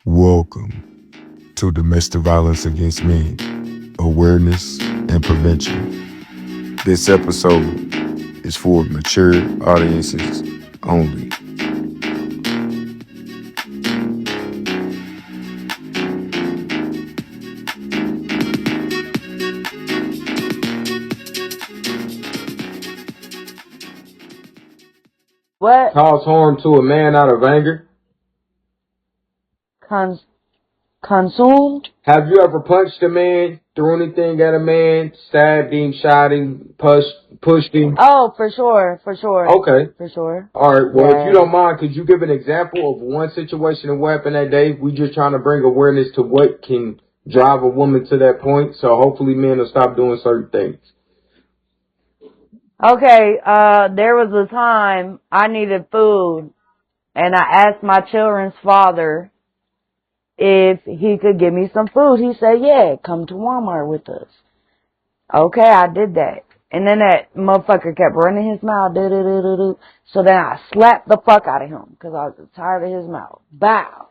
Welcome to Domestic Violence Against Men, Awareness and Prevention. This episode is for mature audiences only. What? Cause harm to a man out of anger. Consumed? Have you ever punched a man, threw anything at a man, stabbed him, shot him, pushed him? Oh, for sure. Okay. For sure. All right. Well, Yeah. if you don't mind, could you give an example of one situation and what happened that day? We just trying to bring awareness to what can drive a woman to that point. So hopefully men will stop doing certain things. Okay, there was a time I needed food, and I asked my children's father if he could give me some food. He said, yeah, come to Walmart with us. Okay, I did that. And then that motherfucker kept running his mouth. Do-do-do-do-do. So then I slapped the fuck out of him because I was tired of his mouth. Bow.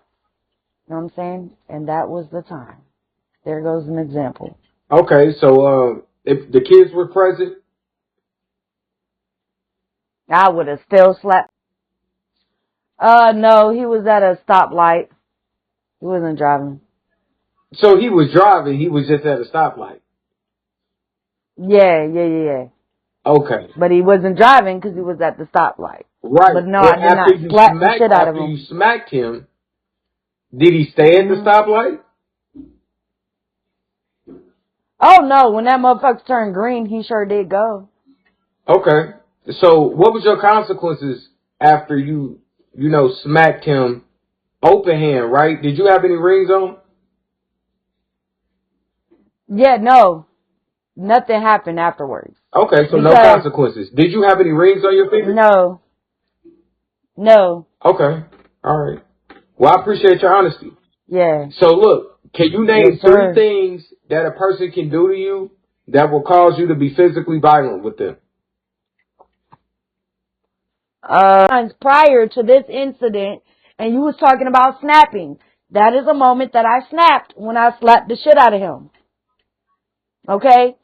You know what I'm saying? And that was the time. There goes an example. Okay. So, if the kids were present, I would have still slapped. No, he was at a stoplight. He wasn't driving. so he was driving, he was just at a stoplight. Yeah. Okay. But he wasn't driving because he was at the stoplight. Right. But no, But I did not slap the shit out of after him. you smacked him, did he stay at the stoplight? Oh, no. When that motherfucker turned green, he sure did go. Okay. So what was your consequences after you smacked him open hand, right? Did you have any rings on? Yeah, no. Nothing happened afterwards. Okay, so no consequences. Did you have any rings on your finger? No. Okay. All right. Well, I appreciate your honesty. Yeah. So look, can you name Yes, sir. 3 things that a person can do to you that will cause you to be physically violent with them? Prior to this incident, and you was talking about snapping. That is a moment that I snapped when I slapped the shit out of him. Okay?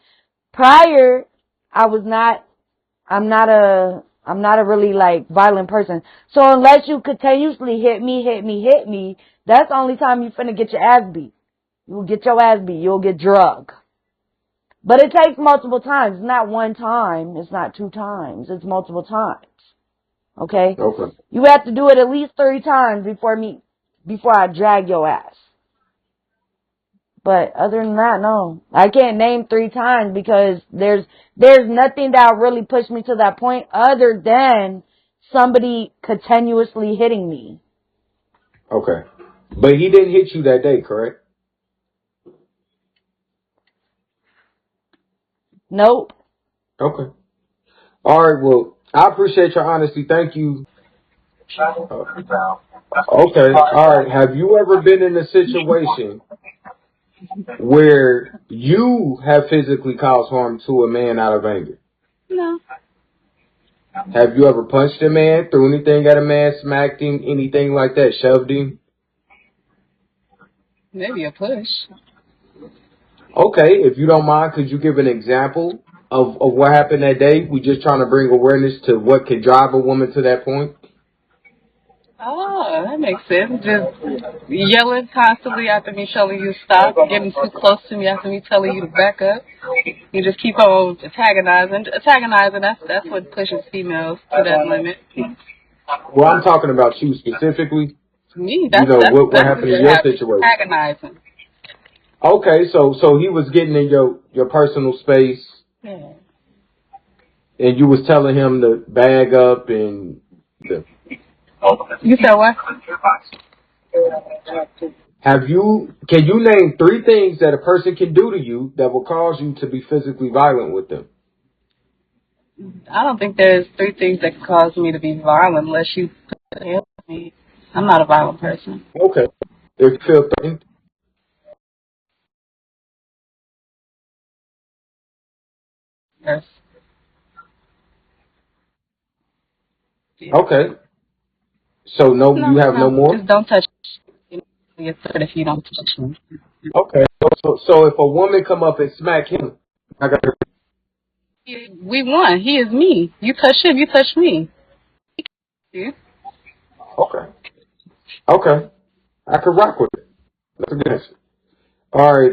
Prior, I'm not a really like violent person. So unless you continuously hit me, that's the only time you finna get your ass beat. You will get your ass beat. You'll get drugged. But it takes multiple times. It's not one time. It's not 2 times. It's multiple times. Okay? Okay. You have to do it at least 3 times before I drag your ass. But other than that, no. I can't name 3 times because there's nothing that really pushed me to that point other than somebody continuously hitting me. Okay. But he didn't hit you that day, correct? Nope. Okay. All right. Well, I appreciate your honesty. Thank you. Okay. All right. Have you ever been in a situation where you have physically caused harm to a man out of anger? No. Have you ever punched a man, threw anything at a man, smacked him, anything like that, shoved him? Maybe a push. Okay. If you don't mind, could you give an example of what happened that day? We just trying to bring awareness to what can drive a woman to that point. Oh, that makes sense. Just yelling constantly after me telling you to stop, getting too close to me after me telling you to back up. You just keep on antagonizing. That's what pushes females to that limit. Well, I'm talking about you specifically. Me, What happened in your situation? Antagonizing. Okay, so he was getting in your personal space, Yeah. and you was telling him to bag up and. You said what? Can you name 3 things that a person can do to you that will cause you to be physically violent with them? I don't think there's 3 things that can cause me to be violent unless you help me. I'm not a violent person. Okay. If you feel threatened. Yes. Okay. So you have no more? Just don't touch me. if you don't touch me. Okay. So if a woman come up and smack him, I got. We won. He is me. You touch him, you touch me. Yeah. Okay. Okay. I could rock with it. That's a good answer. All right.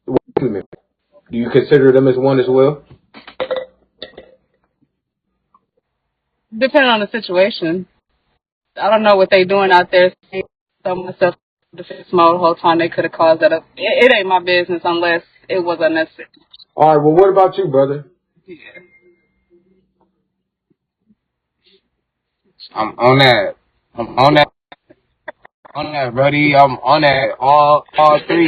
Wait a minute. Do you consider them as one as well? Depending on the situation. I don't know what they doing out there. So myself defense mode the whole time they could have caused that up. It ain't my business unless it was unnecessary. All right. Well, what about you, brother? Yeah. I'm on that. I'm on that, buddy. I'm on that all three.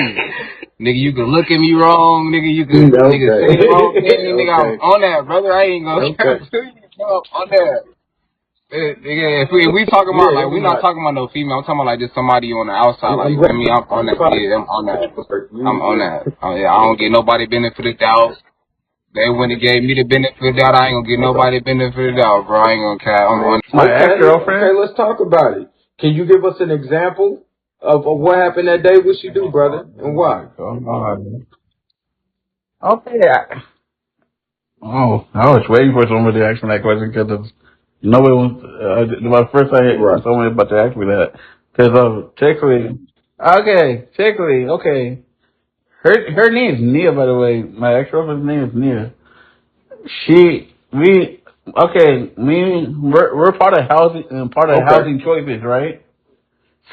Nigga, you can look at me wrong. Nigga, you can Okay. say the wrong thing. Nigga, I'm Okay. on that, brother. I ain't gonna Okay. I'm on that. Nigga, if we talking about like we not talking about no female, I'm talking about like just somebody on the outside. Like I mean, I'm on that. Yeah, I'm on that. I'm on that. Yeah, I don't get nobody benefit of the doubt. They wouldn't have gave me the benefit of the doubt. I ain't gonna get nobody benefit of the doubt, bro. I ain't gonna care. I'm on. My Okay. ex-girlfriend? Okay. Let's talk about it. Can you give us an example of what happened that day? What she do, brother, and why? Okay. I was waiting for somebody to ask me that question because nobody wants. My first time Right. somebody about to ask me that because technically, okay. Her name is Nia, by the way. My ex-girlfriend's name is Nia. We're part of housing choices, right?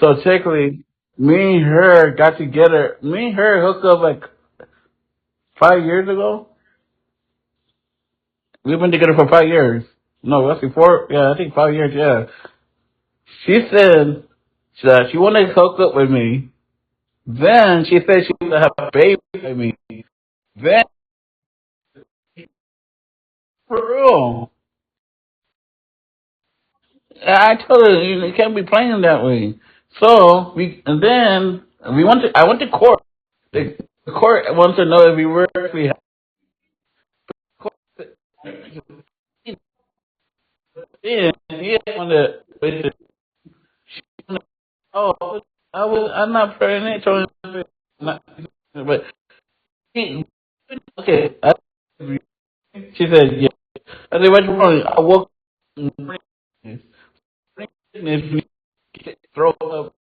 So technically, me and her got together. Me and her hooked up like 5 years ago. We've been together for 5 years. No, that's before. Yeah, I think 5 years. Yeah. She said that she wanted to hook up with me. Then she said she wanted to have a baby with me. Then, for real, I told her you can't be playing that way. So I went to court. The court wants to know if we were actually. Yeah, he wanted to. Oh, I'm not pregnant. So not, but he, okay. She said, yeah. I said, what's wrong? I woke up. Throw up.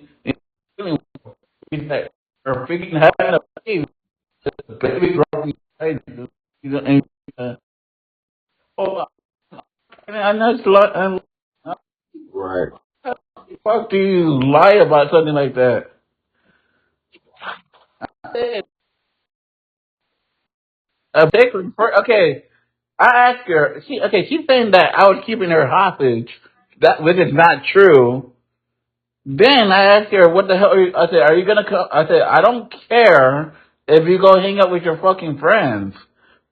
He's like, her freaking having a baby. The baby growing. You know, and, oh, I'm not. Right. How the fuck do you lie about something like that? I said, okay. I asked her. She's saying that I was keeping her hostage. That which is not true. Then I asked her, "What the hell?" I said, "Are you gonna come?" I said, "I don't care if you go hang out with your fucking friends."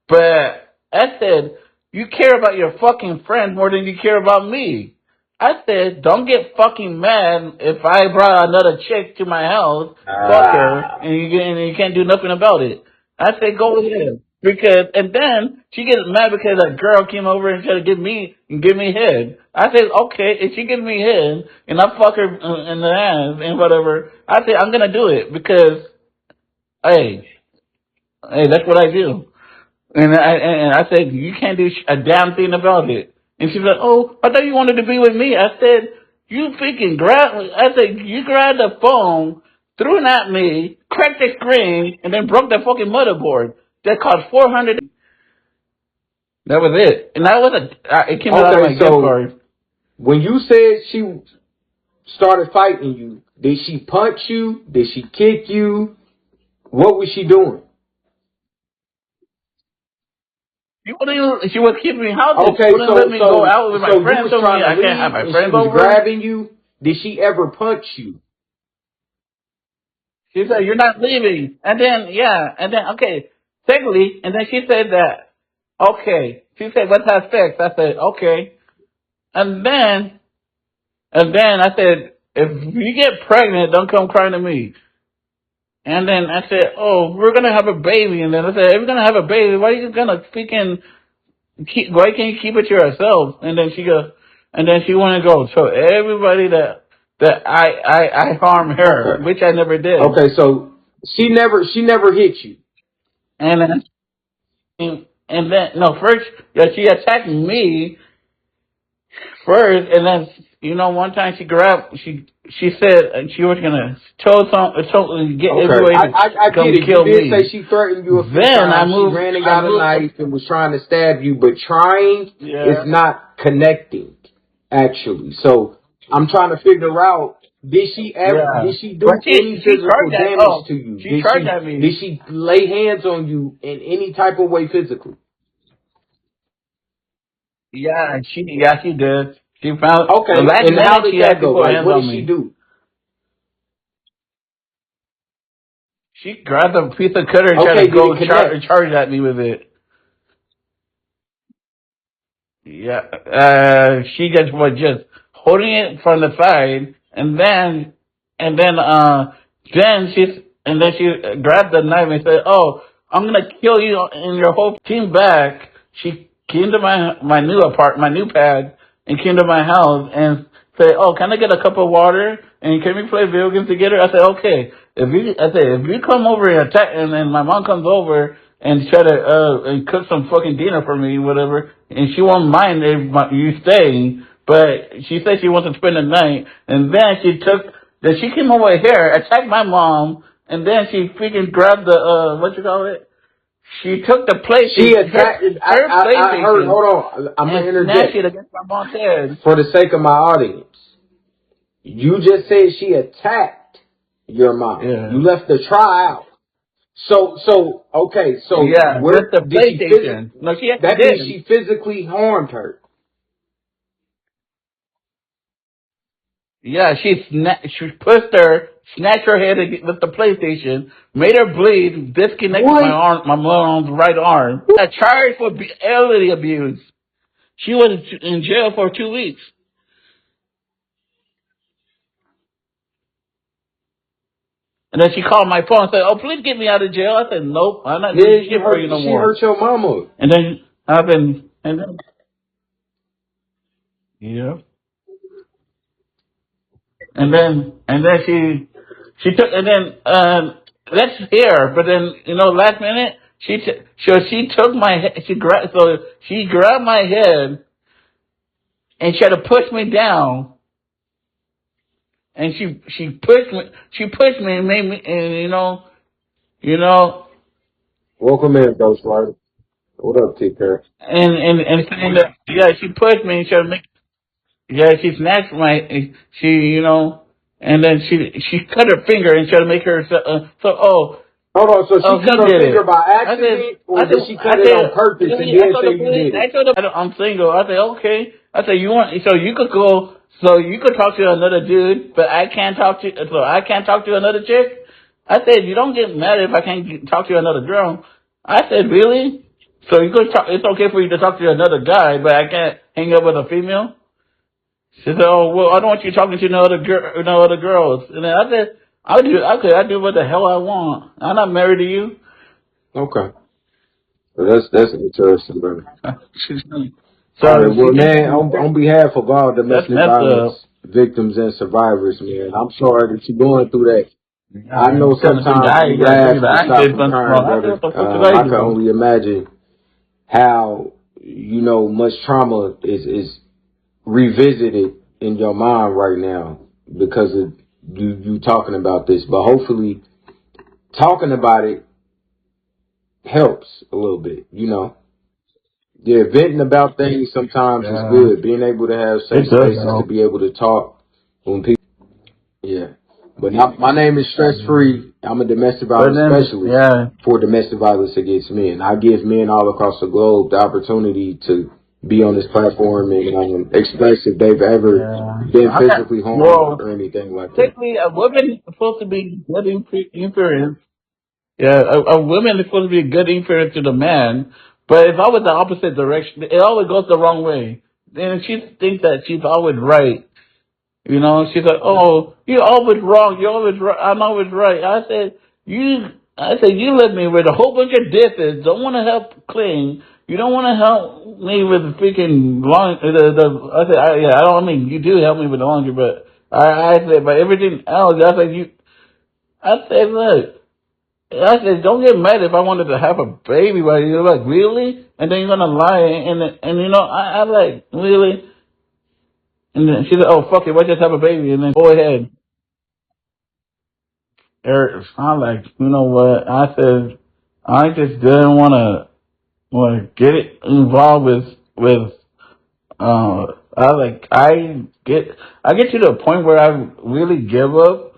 But I said, you care about your fucking friend more than you care about me. I said, don't get fucking mad if I brought another chick to my house, fuck her, and you can't do nothing about it. I said, go ahead. And then she gets mad because a girl came over and tried to give me head. I said, okay, if she gives me head and I fuck her in the ass and whatever, I said, I'm gonna do it because, hey, that's what I do. And I said, you can't do a damn thing about it. And she's like, oh, I thought you wanted to be with me. I said, you you grabbed the phone, threw it at me, cracked the screen, and then broke the fucking motherboard. That cost $400. That was it. And it came out of my Okay. gift card. When you said she started fighting you, did she punch you? Did she kick you? What was she doing? She was keeping me hostage. Okay, She wouldn't let me go out with my you friends. was Told me trying to I can't have leave my and she friends was over. grabbing you. Did she ever punch you? She said, you're not leaving. And then, okay, technically, and then she said that, okay. She said, let's have sex. I said, okay. And then I said, if you get pregnant, don't come crying to me. And then I said, oh, we're going to have a baby. And then I said, if we're going to have a baby, why are you going to why can't you keep it to yourself? And then she goes, and then she want to go tell everybody that that I harm her, Okay. which I never did. Okay, so she never hit you. And then no, first she attacked me first, and then one time she said she was gonna get Okay, everybody I to come get it. You kill did me. say she threatened you a few Then times. She ran and got a knife and was trying to stab you, but trying is not connecting, actually. So I'm trying to figure out, did she do any physical damage to you? She charged at me. Did she lay hands on you in any type of way physically? Yeah, she did. She found Okay, the last and how minute did she that had to go? put Like, hands what on did she me. do? She grabbed a piece of cutter and tried to go charge at me with it. Yeah, she just was just holding it from the side, and then she grabbed the knife and said, "Oh, I'm gonna kill you and your whole team back." She came to my new pad, and came to my house and said, "Oh, can I get a cup of water and can we play video games together?" I said, "Okay." If you come over and attack, and then my mom comes over and try to and cook some fucking dinner for me, whatever, and she won't mind if you staying, but she said she wants to spend the night, and then she came over here, attacked my mom, and then she freaking grabbed the what you call it? She took the plate. She attacked. I heard. Hold on. I'm gonna interject. Snatched it against my mom's head. For the sake of my audience, you just said she attacked your mom. Yeah. You left the try out. So okay. So yeah, where the did she PlayStation? No, she that did. means she physically harmed her. Yeah, she snatched her head with the PlayStation, made her bleed, disconnected my mom's right arm. Got charged for elderly abuse. She was in jail for 2 weeks. And then she called my phone and said, "Oh, please get me out of jail." I said, "Nope, I'm not doing shit for you no more." She hurt your mama. And then yeah. And then she took, and then that's here, but then last minute she took my head, she grabbed my head and tried to push me down, and she pushed me and made me, and you know Welcome in, Ghost Rider. What up, T-Care? and saying that, yeah, she pushed me and tried to make, yeah, she snatched and then she cut her finger and tried to make her Hold on, so she cut her finger by accident, or did she cut it on purpose and then say you did it? I told her I'm single. I said, okay. I said, you could go, so you could talk to another dude, but I can't talk to another chick. I said, you don't get mad if I can't talk to another girl. I said, really? So you could talk, it's okay for you to talk to another guy, but I can't hang up with a female? She said, "Oh, well, I don't want you talking to no other girls." And then I said, I do what the hell I want. I'm not married to you." Okay. Well, that's interesting, brother. So, all right, well, man, on behalf of all domestic violence victims and survivors, man, I'm sorry that you're going through that. I know sometimes we laugh and stop from crying, brother. I can only imagine how much trauma is revisited in your mind right now because of you talking about this. But hopefully, talking about it helps a little bit. Yeah, venting about things sometimes is good. Being able to have safe spaces to be able to talk when people. Yeah. But my name is Str3ssFr33. I'm a domestic violence specialist for domestic violence against men. I give men all across the globe the opportunity to be on this platform and express if they've ever been physically harmed or anything like that. Technically, a woman is supposed to be good influence. Yeah, a woman is supposed to be a good influence to the man, but it's always the opposite direction. It always goes the wrong way. And she thinks that she's always right. She's like, "Oh, you're always wrong. You're always right. I'm always right." I said, you left me with a whole bunch of dishes. Don't want to help clean. You don't want to help me with the freaking laundry. I said, I don't mean you do help me with the laundry, but I said, but everything else, I said, I said, look, I said, don't get mad if I wanted to have a baby, but you're like, really? And then you're gonna lie, and you know, I like, really? And then she said, oh, fuck it, why just have a baby? And then go ahead. I'm like, you know what? I said, I just didn't want to get it involved with, I get to the point where I really give up.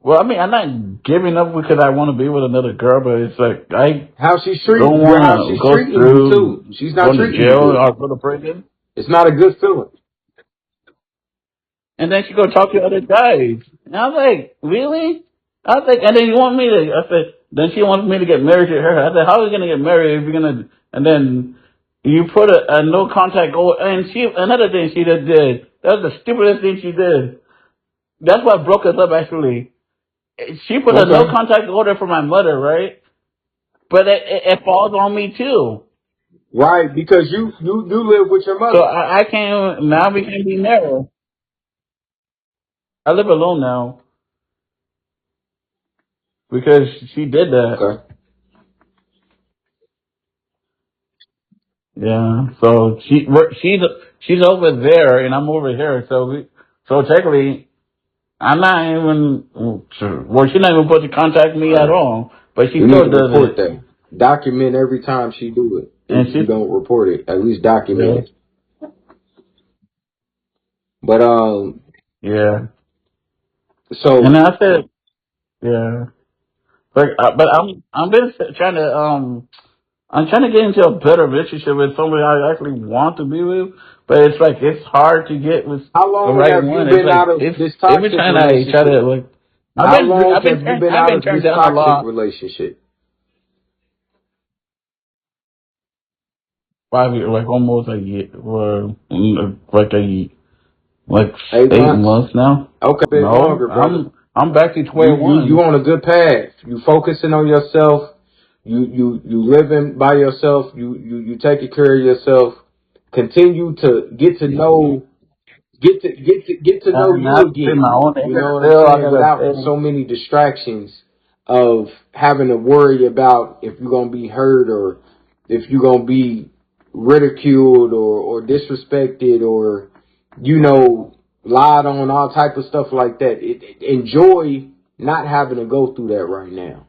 Well, I mean, I'm not giving up because I want to be with another girl, but it's like, I How she's treating don't you, want how to she's go treating you through too. She's not going to treating you jail good. or go to prison. It's not a good feeling. And then she go talk to other guys. And I was like, really? I was like, and then you want me to, I said, then she wants me to get married to her. I said, how are we going to get married if you're going to, and then you put a no contact order, and another thing she just did, that was the stupidest thing she did. That's what broke us up actually. She put a no Okay. contact order for my mother, right? But it falls on me too. Right, because you live with your So mother. I can't, now we can be married. I live alone now because she did that. Okay. Yeah. So she's over there and I'm over here. So technically I'm not even, well, she's not even supposed to contact me at Right. all, but she You need still to does report it. that. Document every time she do it. And If you don't report it, at least document yeah, it. But yeah. And so I said, yeah. But I'm been trying to, I'm trying to get into a better relationship with somebody I actually want to be with, but it's like it's hard to get with how the long right have you one. It's been like out of it's this every toxic time I try to relationship? like, How long have you been I've out been of turned this down a toxic lot. relationship? 5 years, like almost a year, or like 8 months? 8 months now. Okay, a bit No, longer, brother. I'm back to You square you you one. on a good path. You focusing on yourself. You living by yourself. You taking care of yourself. Continue to get to know And I you have to pay my again. own You know interest what I'm bill. I saying? gotta Without pay. so many distractions of having to worry about if you're gonna be hurt or if you're gonna be ridiculed or disrespected or lied on, all type of stuff like that. Enjoy not having to go through that right now.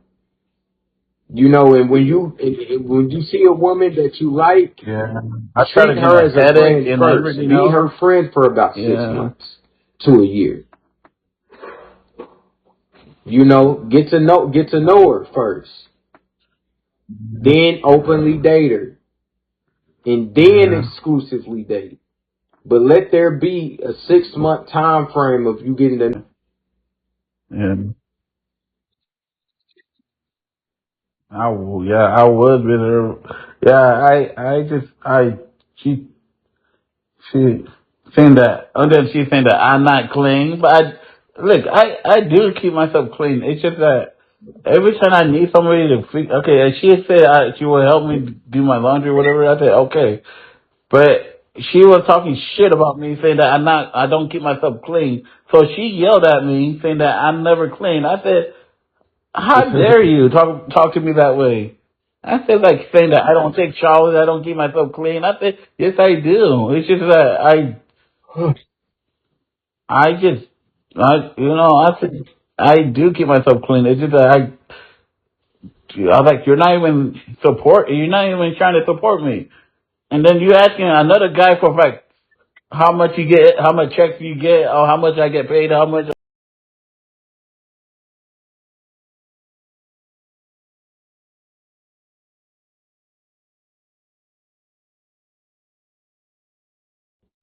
And when you see a woman that you like, Yeah, I try to treat get her a as a headache friend and first. everything Be else. her friend for about 6 Yeah. months to a year. Get to know her first. Then openly date her. And then Yeah. exclusively date. But let there be a 6-month time frame of you getting to. Yeah. I was with her. Yeah, she, she saying that, and then she's saying that I'm not clean, but I do keep myself clean. It's just that every time I need somebody to fix, okay, and she said she will help me do my laundry or whatever, I said, okay. But she was talking shit about me, saying that I don't keep myself clean. So she yelled at me, saying that I'm never clean. I said, how dare you talk to me that way? I said, like, saying that I don't take showers, I don't keep myself clean. I said, yes, I do. It's just that I just, I said, I do keep myself clean. It's just that I was like, you're not even trying to support me. And then you asking another guy for like how much you get, how much checks you get, or how much I get paid, how much.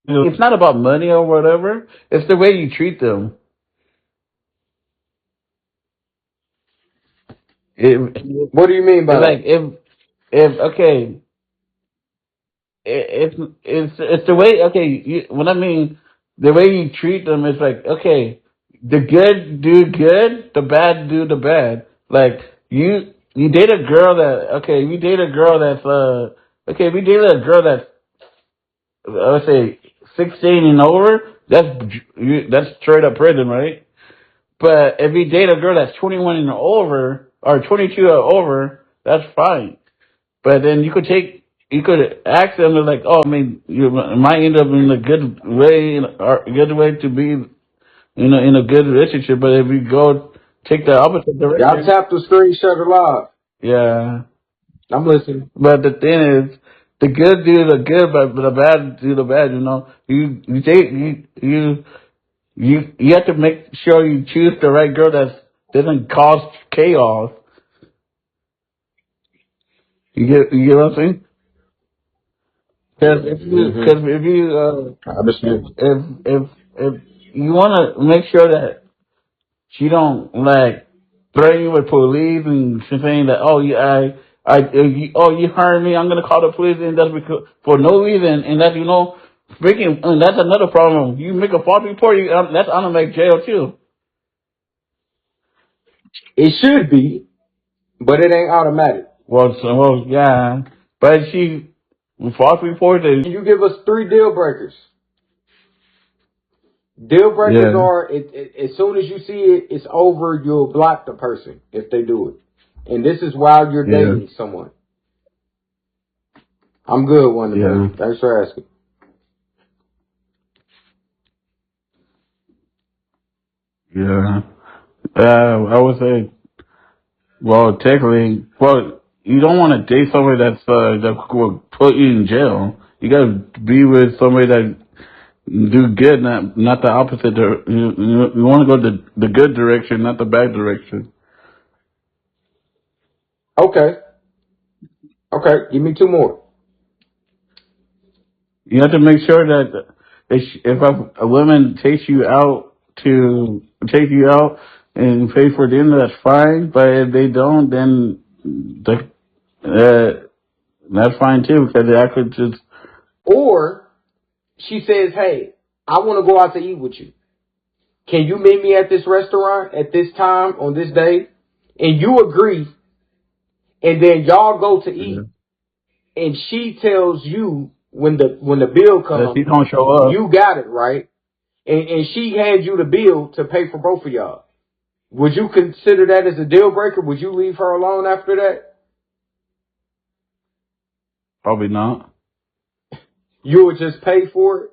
It's not about money or whatever. It's the way you treat them. What do you mean by It's like that? if okay, it's the way when I mean the way you treat them is like okay, the good do good, the bad do the bad. Like you date a girl that okay, we date a girl that's okay, we dated a girl that's let's say 16 and over. that's straight up prison, right? But if you date a girl that's 21 and over or 22 or over, that's fine. But then you could ask them like, oh, I mean, you might end up in a good way, or a good way to be, in a good relationship. But if you go take the opposite Y'all direction, tap the screen, shut it live. yeah. I'm listening. But the thing is, the good do the good, but the bad do the bad. You have to make sure you choose the right girl that doesn't cause chaos. You get what I'm saying? Because if you I understand. if you want to make sure that she don't like threaten you with police and she's saying that, oh, you hurt me, I'm gonna call the police, and that's because for no reason, and that freaking, and that's another problem. You make a false report, that's automatic jail too. It should be, but it ain't automatic. Well, yeah, but she false reported. You give us 3 deal breakers. Deal breakers are as soon as you see it, it's over. You'll block the person if they do it, and this is while you're dating someone. I'm good, Wonder Baby. Thanks for asking. Yeah, I would say, well, technically, you don't want to date somebody that will put you in jail. You gotta be with somebody that do good, not the opposite. You want to go the good direction, not the bad direction. Okay, give me 2 more. You have to make sure that if a woman takes you out and pay for dinner, that's fine. But if they don't, then that's fine too, because I could just. Or she says, "Hey, I want to go out to eat with you. Can you meet me at this restaurant at this time on this day?" And you agree, and then y'all go to eat, and she tells you when the bill comes, She don't show up. you got it, right? And she hands you the bill to pay for both of y'all. Would you consider that as a deal breaker? Would you leave her alone after that? Probably not. You would just pay for it?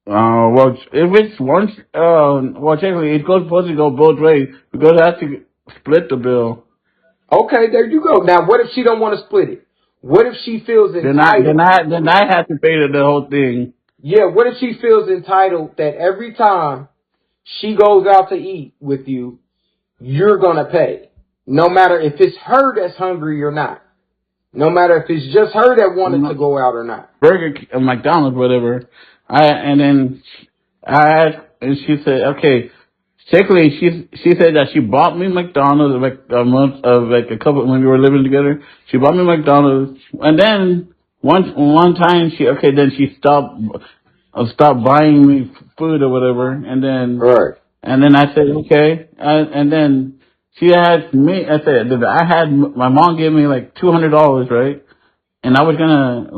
Well, if it's once, technically it's supposed to go both ways because I have to split the bill. Okay, there you go. Now, what if she don't want to split it? What if she feels entitled? Then I have to pay the whole thing. Yeah, what if she feels entitled that every time she goes out to eat with you, you're going to pay? No matter if it's her that's hungry or not. No matter if it's just her that wanted to go out or not. McDonald's, whatever. And she said, okay. Technically, she said that she bought me McDonald's like a month of like a couple when we were living together. She bought me McDonald's, and then one time then she stopped buying me food or whatever, and then I said okay, and then she had me. My mom gave me like $200, right? And I was gonna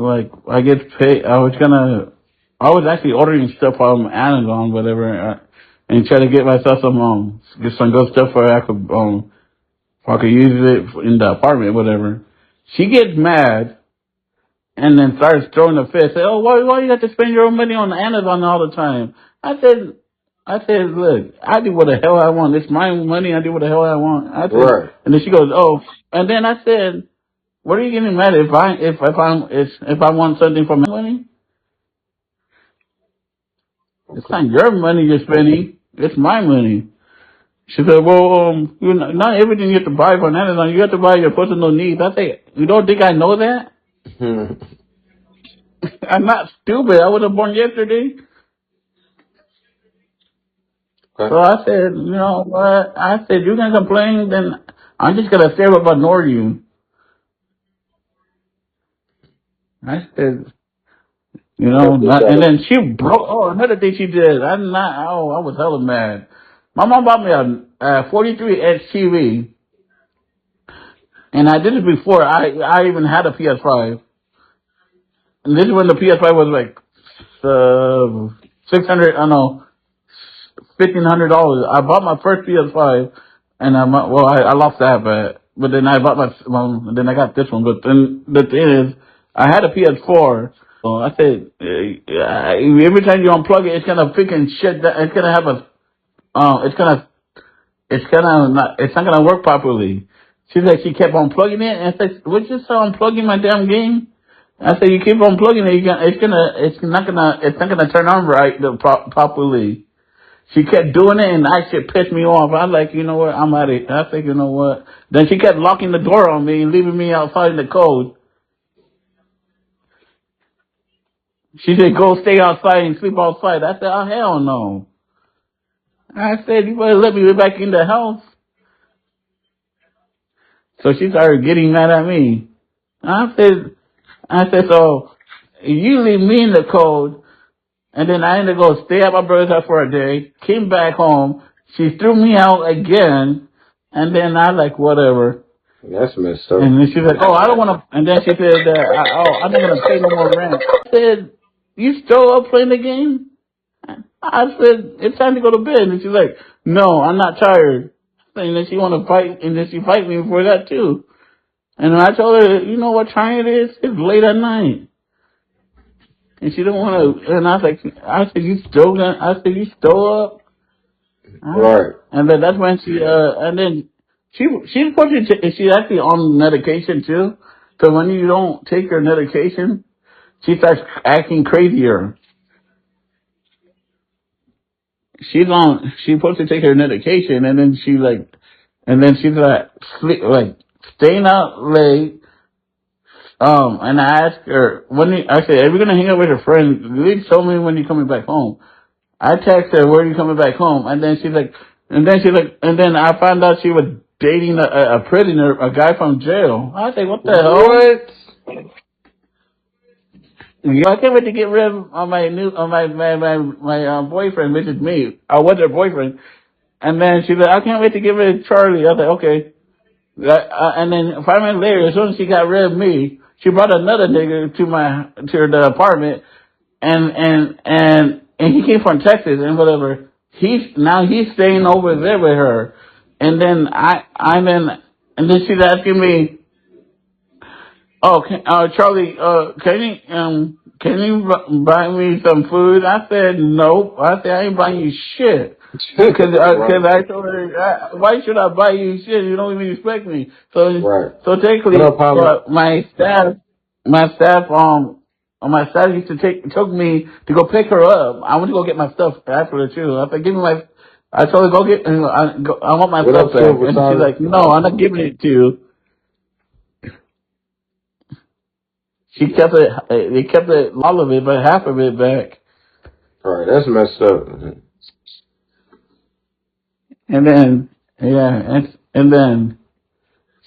I was actually ordering stuff from Amazon, whatever, and try to get myself some good stuff where I could use it in the apartment, whatever. She gets mad and then starts throwing a fit. Say, "Oh, why you have to spend your own money on Amazon all the time?" I said, "Look, I do what the hell I want. It's my money. I do what the hell I want." And then she goes, "Oh," and then I said, "What are you getting mad if I want something from my money? It's not your money you're spending. It's my money." She said, "Well, not everything you have to buy from Amazon. You have to buy your personal needs." I say, "You don't think I know that? I'm not stupid. I was born yesterday." So I said, "You know what?" I said, "You're gonna complain, then I'm just gonna stay up ignore you." I said, and then she broke. Oh, another thing she did. I was hella mad. My mom bought me a 43-inch TV, and I did it before. I even had a PS5, and this is when the PS5 was like $600, I know, $1,500. I bought my first PS5, and I lost that, but then I bought then I got this one. But then the thing is, I had a PS4. So I said, every time you unplug it, it's gonna freaking shit. It's gonna have it's not gonna work properly. She said she kept on plugging it, and I said, "What you saw unplugging my damn game?" I said, "You keep on plugging it, it's not gonna turn on right properly." She kept doing it, and that shit pissed me off. I was like, you know what? I'm out of it. I think, you know what? Then she kept locking the door on me and leaving me outside in the cold. She said, "Go stay outside and sleep outside." I said, "Oh hell no." I said, "You better let me get back in the house." So she started getting mad at me. I said, "So you leave me in the cold," and then I ended up go stay at my brother's house for a day. Came back home. She threw me out again, and then I like whatever. That's messed up. And then she's like, "Oh, I don't want to." And then she said, "I'm not gonna pay no more rent." I said, "You still up playing the game?" I said, "It's time to go to bed." And she's like, "No, I'm not tired." And then she want to fight, and then she fight me for that too. And I told her, "You know what time it is? It's late at night." And she didn't want to. And I said, "You still gonna?" I said, "You still up?" Right. And then that's when and then she's actually on medication too. So when you don't take her medication, she starts acting crazier. She's supposed to take her medication, and then she's like staying out late. And I asked her I said, "Are we gonna hang out with your friend? Please tell me when you're coming back home." I text her, "Where are you coming back home?" And then and then I found out she was dating a prisoner, a guy from jail. I say, "What the hell?" What? I can't wait to get rid of my boyfriend, which is me. I was her boyfriend. And then she's like, "I can't wait to get rid of Charlie." I was like, "Okay." And then 5 minutes later, as soon as she got rid of me, she brought another nigga to the apartment, and he came from Texas and whatever. He's staying over there with her, and then and then she's asking me, "Oh, Charlie, can you buy me some food?" I said, "Nope." I said, "I ain't buying you shit." Because I told her, "Why should I buy you shit? You don't even respect me." So technically, my staff used to took me to go pick her up. I went to go get my stuff after her too. I said, "Give me my." I told her, "Go get. I want my stuff back." And she's like, "No, I'm not giving it to you." She kept it. They kept it, all of it, but half of it back. All right, that's messed up. And then, and then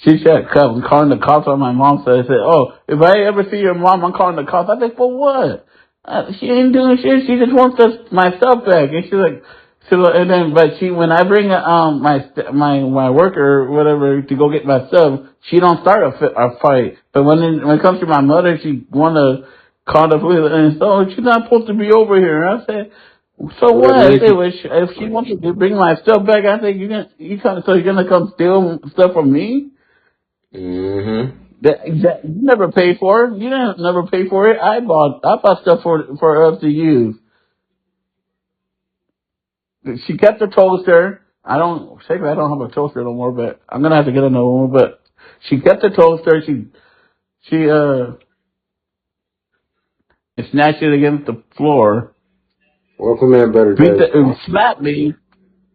she said, calling the cops on my mom. So I said, "Oh, if I ever see your mom, I'm calling the cops." I said, "For what? She ain't doing shit. She just wants my stuff back." And she's like, and then, when I bring my worker or whatever to go get my stuff, she don't start a fight. But when it comes to my mother, she want to call the police, and so she's not supposed to be over here. I said, "So what?" I said, "If she wants to bring my stuff back," I said, you're gonna come steal stuff from me?" Mm-hmm. That you never paid for. You didn't never pay for it. I bought stuff for us to use. She kept the toaster. I don't have a toaster no more, but I'm gonna have to get another one. But she kept the toaster. She snatched it against the floor. Welcome in, better days. Slapped me.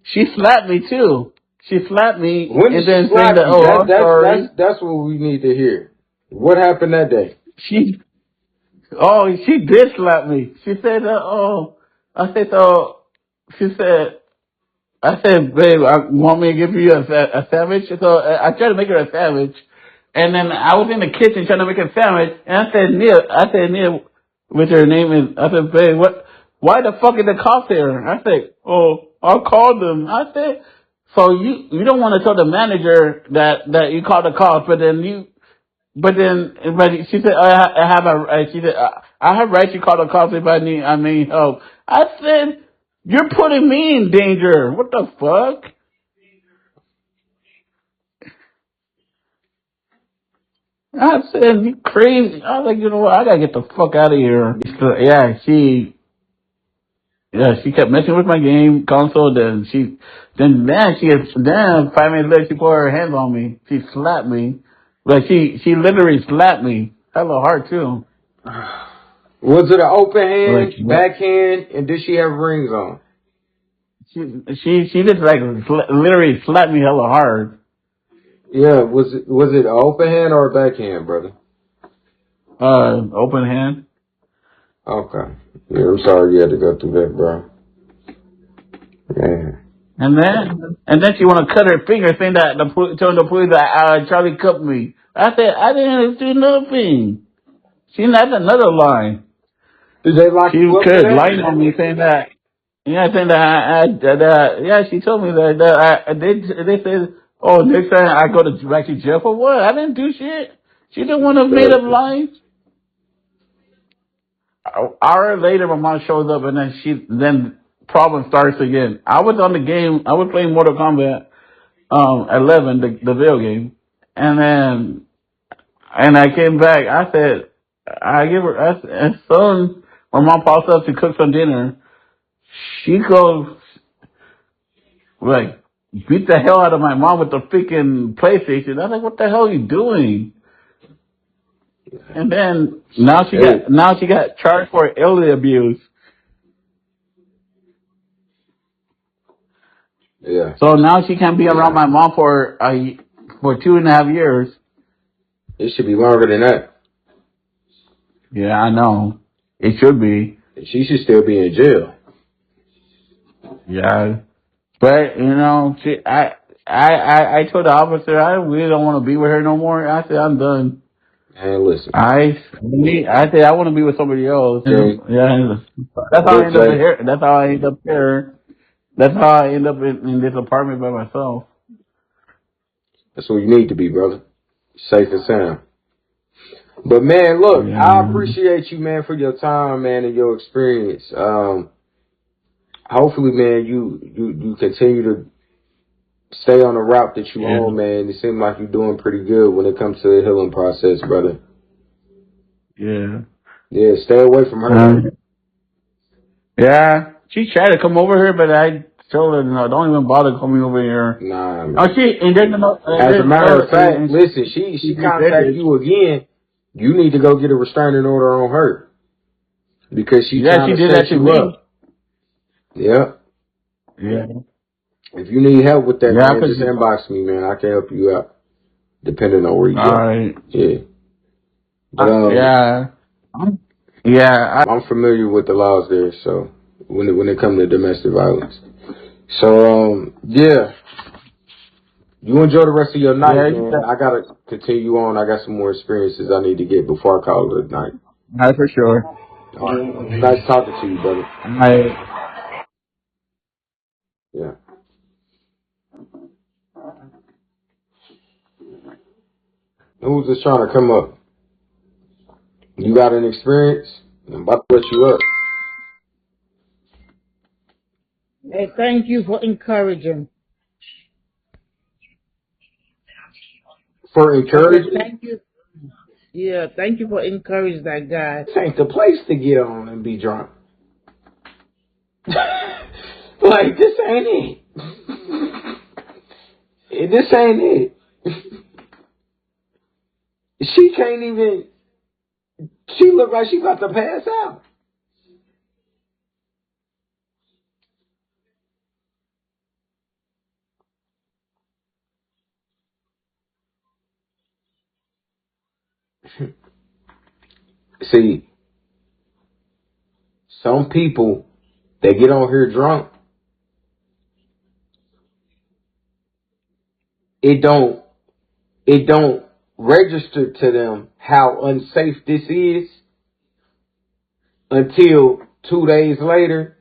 She slapped me too. She slapped me When and then saying that, "Oh, I'm sorry." That's what we need to hear. What happened that day? She did slap me. She said, "Oh," I said, "So," I said, "Babe, want me to give you a sandwich?" So I tried to make her a sandwich, and then I was in the kitchen trying to make a sandwich, and I said, Nia, with her name is, I said, "Babe, why the fuck is the cops here?" I said, "Oh, I called them." I said, "So you don't want to tell the manager that you called the cops, but she said, I have right to call the cops if I need help." I said, you're putting me in danger. What the fuck? I said, you crazy. I was like, you know what? I gotta get the fuck out of here. So, yeah, she kept messing with my game console. Then 5 minutes later, she put her hands on me. She slapped me. Like, she literally slapped me. Hella hard, too. Was it an open hand, Like, backhand, and did she have rings on? She just like literally slapped me hella hard. Yeah, was it an open hand or a backhand, brother? Open hand. Okay. Yeah, I'm sorry you had to go through that, bro. Man. And then she want to cut her finger, saying that telling the police that Charlie cut me. I said I didn't do nothing. She had another lie. Did they lock you up for that? Lying on me, saying that. Yeah, saying that yeah, she told me that they said, oh, next time I go to back to jail for what? I didn't do shit. She the one that made up lies. An hour later, my mom shows up, and then problem starts again. I was on the game. I was playing Mortal Kombat 11, the video game, and I came back. I said, and soon my mom pops up to cook some dinner. She goes like beat the hell out of my mom with the freaking PlayStation. I was like, what the hell are you doing? And then now she got charged for elderly abuse. Yeah. So now she can't be around my mom for 2.5 years. It should be longer than that. Yeah, I know. It should be. She should still be in jail. Yeah. But, I told the officer I really don't want to be with her no more. I said, I'm done. And listen. I said, I want to be with somebody else. Okay. Yeah. That's how I end up here. That's how I end up here. That's how I end up in this apartment by myself. That's where you need to be, brother. Safe and sound. But man, look, Yeah. I appreciate you, man, for your time, man, and your experience. Hopefully, man, you continue to stay on the route that you on, man. It seems like you're doing pretty good when it comes to the healing process, brother. Yeah. Yeah, stay away from her. Yeah. She tried to come over here, but I told her, no, don't even bother coming over here. Nah, man. Oh, As a matter of fact, listen, she contacted you again. You need to go get a restraining order on her. Because she trying to set you up. Yep. Yeah. If you need help with that, man, just inbox me, man. I can help you out. Depending on where you go. All right. Yeah. But, yeah. I'm familiar with the laws there, so when it comes to domestic violence. So, yeah. You enjoy the rest of your night, man. I gotta continue on. I got some more experiences I need to get before I call it a night. All right, for sure. All right. Nice talking to you, brother. All right. Yeah. Who's just trying to come up? You got an experience? I'm about to let you up. Hey, thank you for encouraging. For encouraging? Thank you. Yeah, thank you for encouraging that guy. This ain't the place to get on and be drunk. Like, this ain't it. This ain't it. She can't even. She look like she about to pass out. See, some people, they get on here drunk. It don't register to them how unsafe this is until 2 days later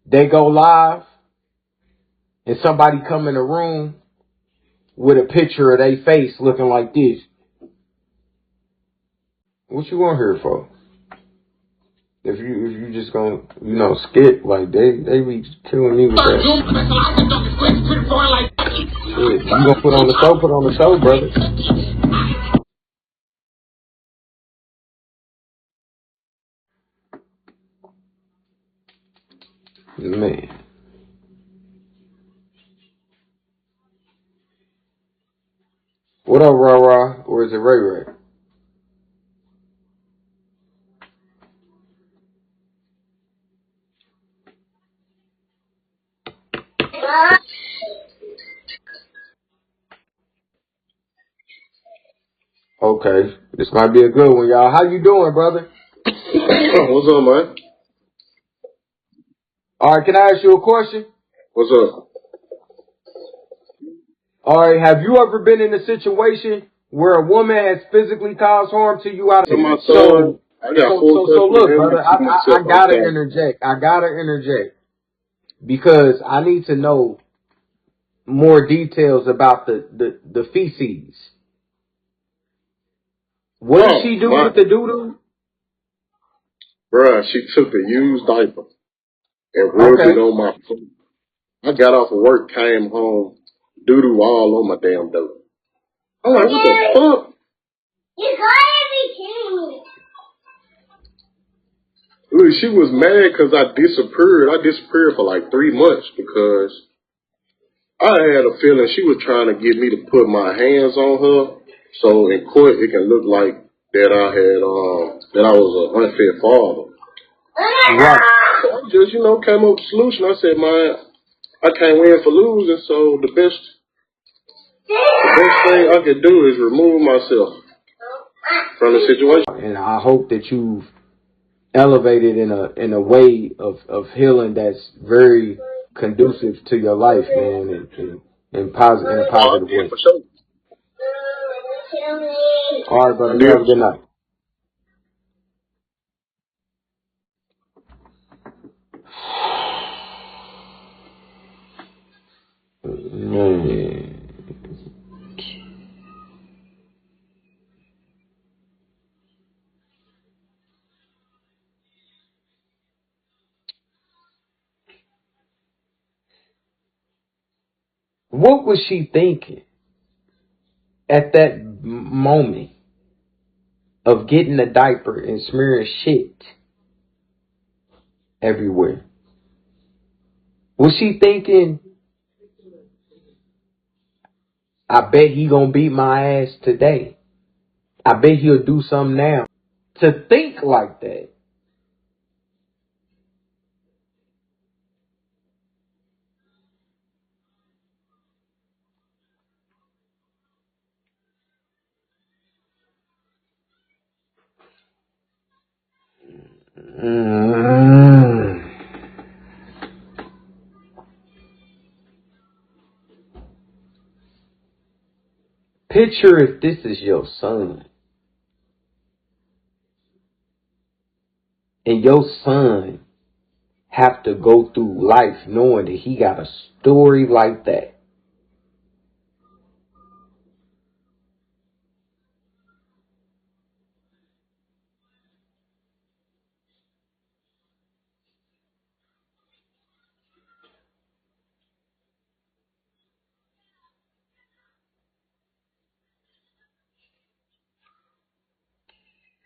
they go live and somebody come in the room with a picture of their face looking like this. What you want here for? If you just gonna, skip, like, they be killing me with that. Shit, you gonna put on the show, brother. Man. What up, Ra? Or is it Ray Ray? Okay. This might be a good one, y'all. How you doing, brother? What's up, man? All right, can I ask you a question? What's up? All right, have you ever been in a situation where a woman has physically caused harm to you out of my son? I got so look, brother, I gotta interject. I gotta interject because I need to know more details about the feces. What did she do with the doo-doo? Bruh, she took a used diaper and rubbed it on my foot. I got off of work, came home, doo-doo all on my damn door. I'm like, what the fuck? You gotta be kidding me. Look, she was mad because I disappeared. I disappeared for like 3 months because I had a feeling she was trying to get me to put my hands on her, so in court it can look like that I was an unfit father. Right. So I just, came up with a solution. I said, man, I can't win for losing, so the best thing I could do is remove myself from the situation. And I hope that you've elevated in a way of healing that's very conducive to your life, man, in a positive way. For sure. All right, brother. Have a good night. Man. What was she thinking at that moment of getting a diaper and smearing shit everywhere? Was she thinking, I bet he gonna beat my ass today. I bet he'll do something now. To think like that. Picture if this is your son. And your son have to go through life knowing that he got a story like that.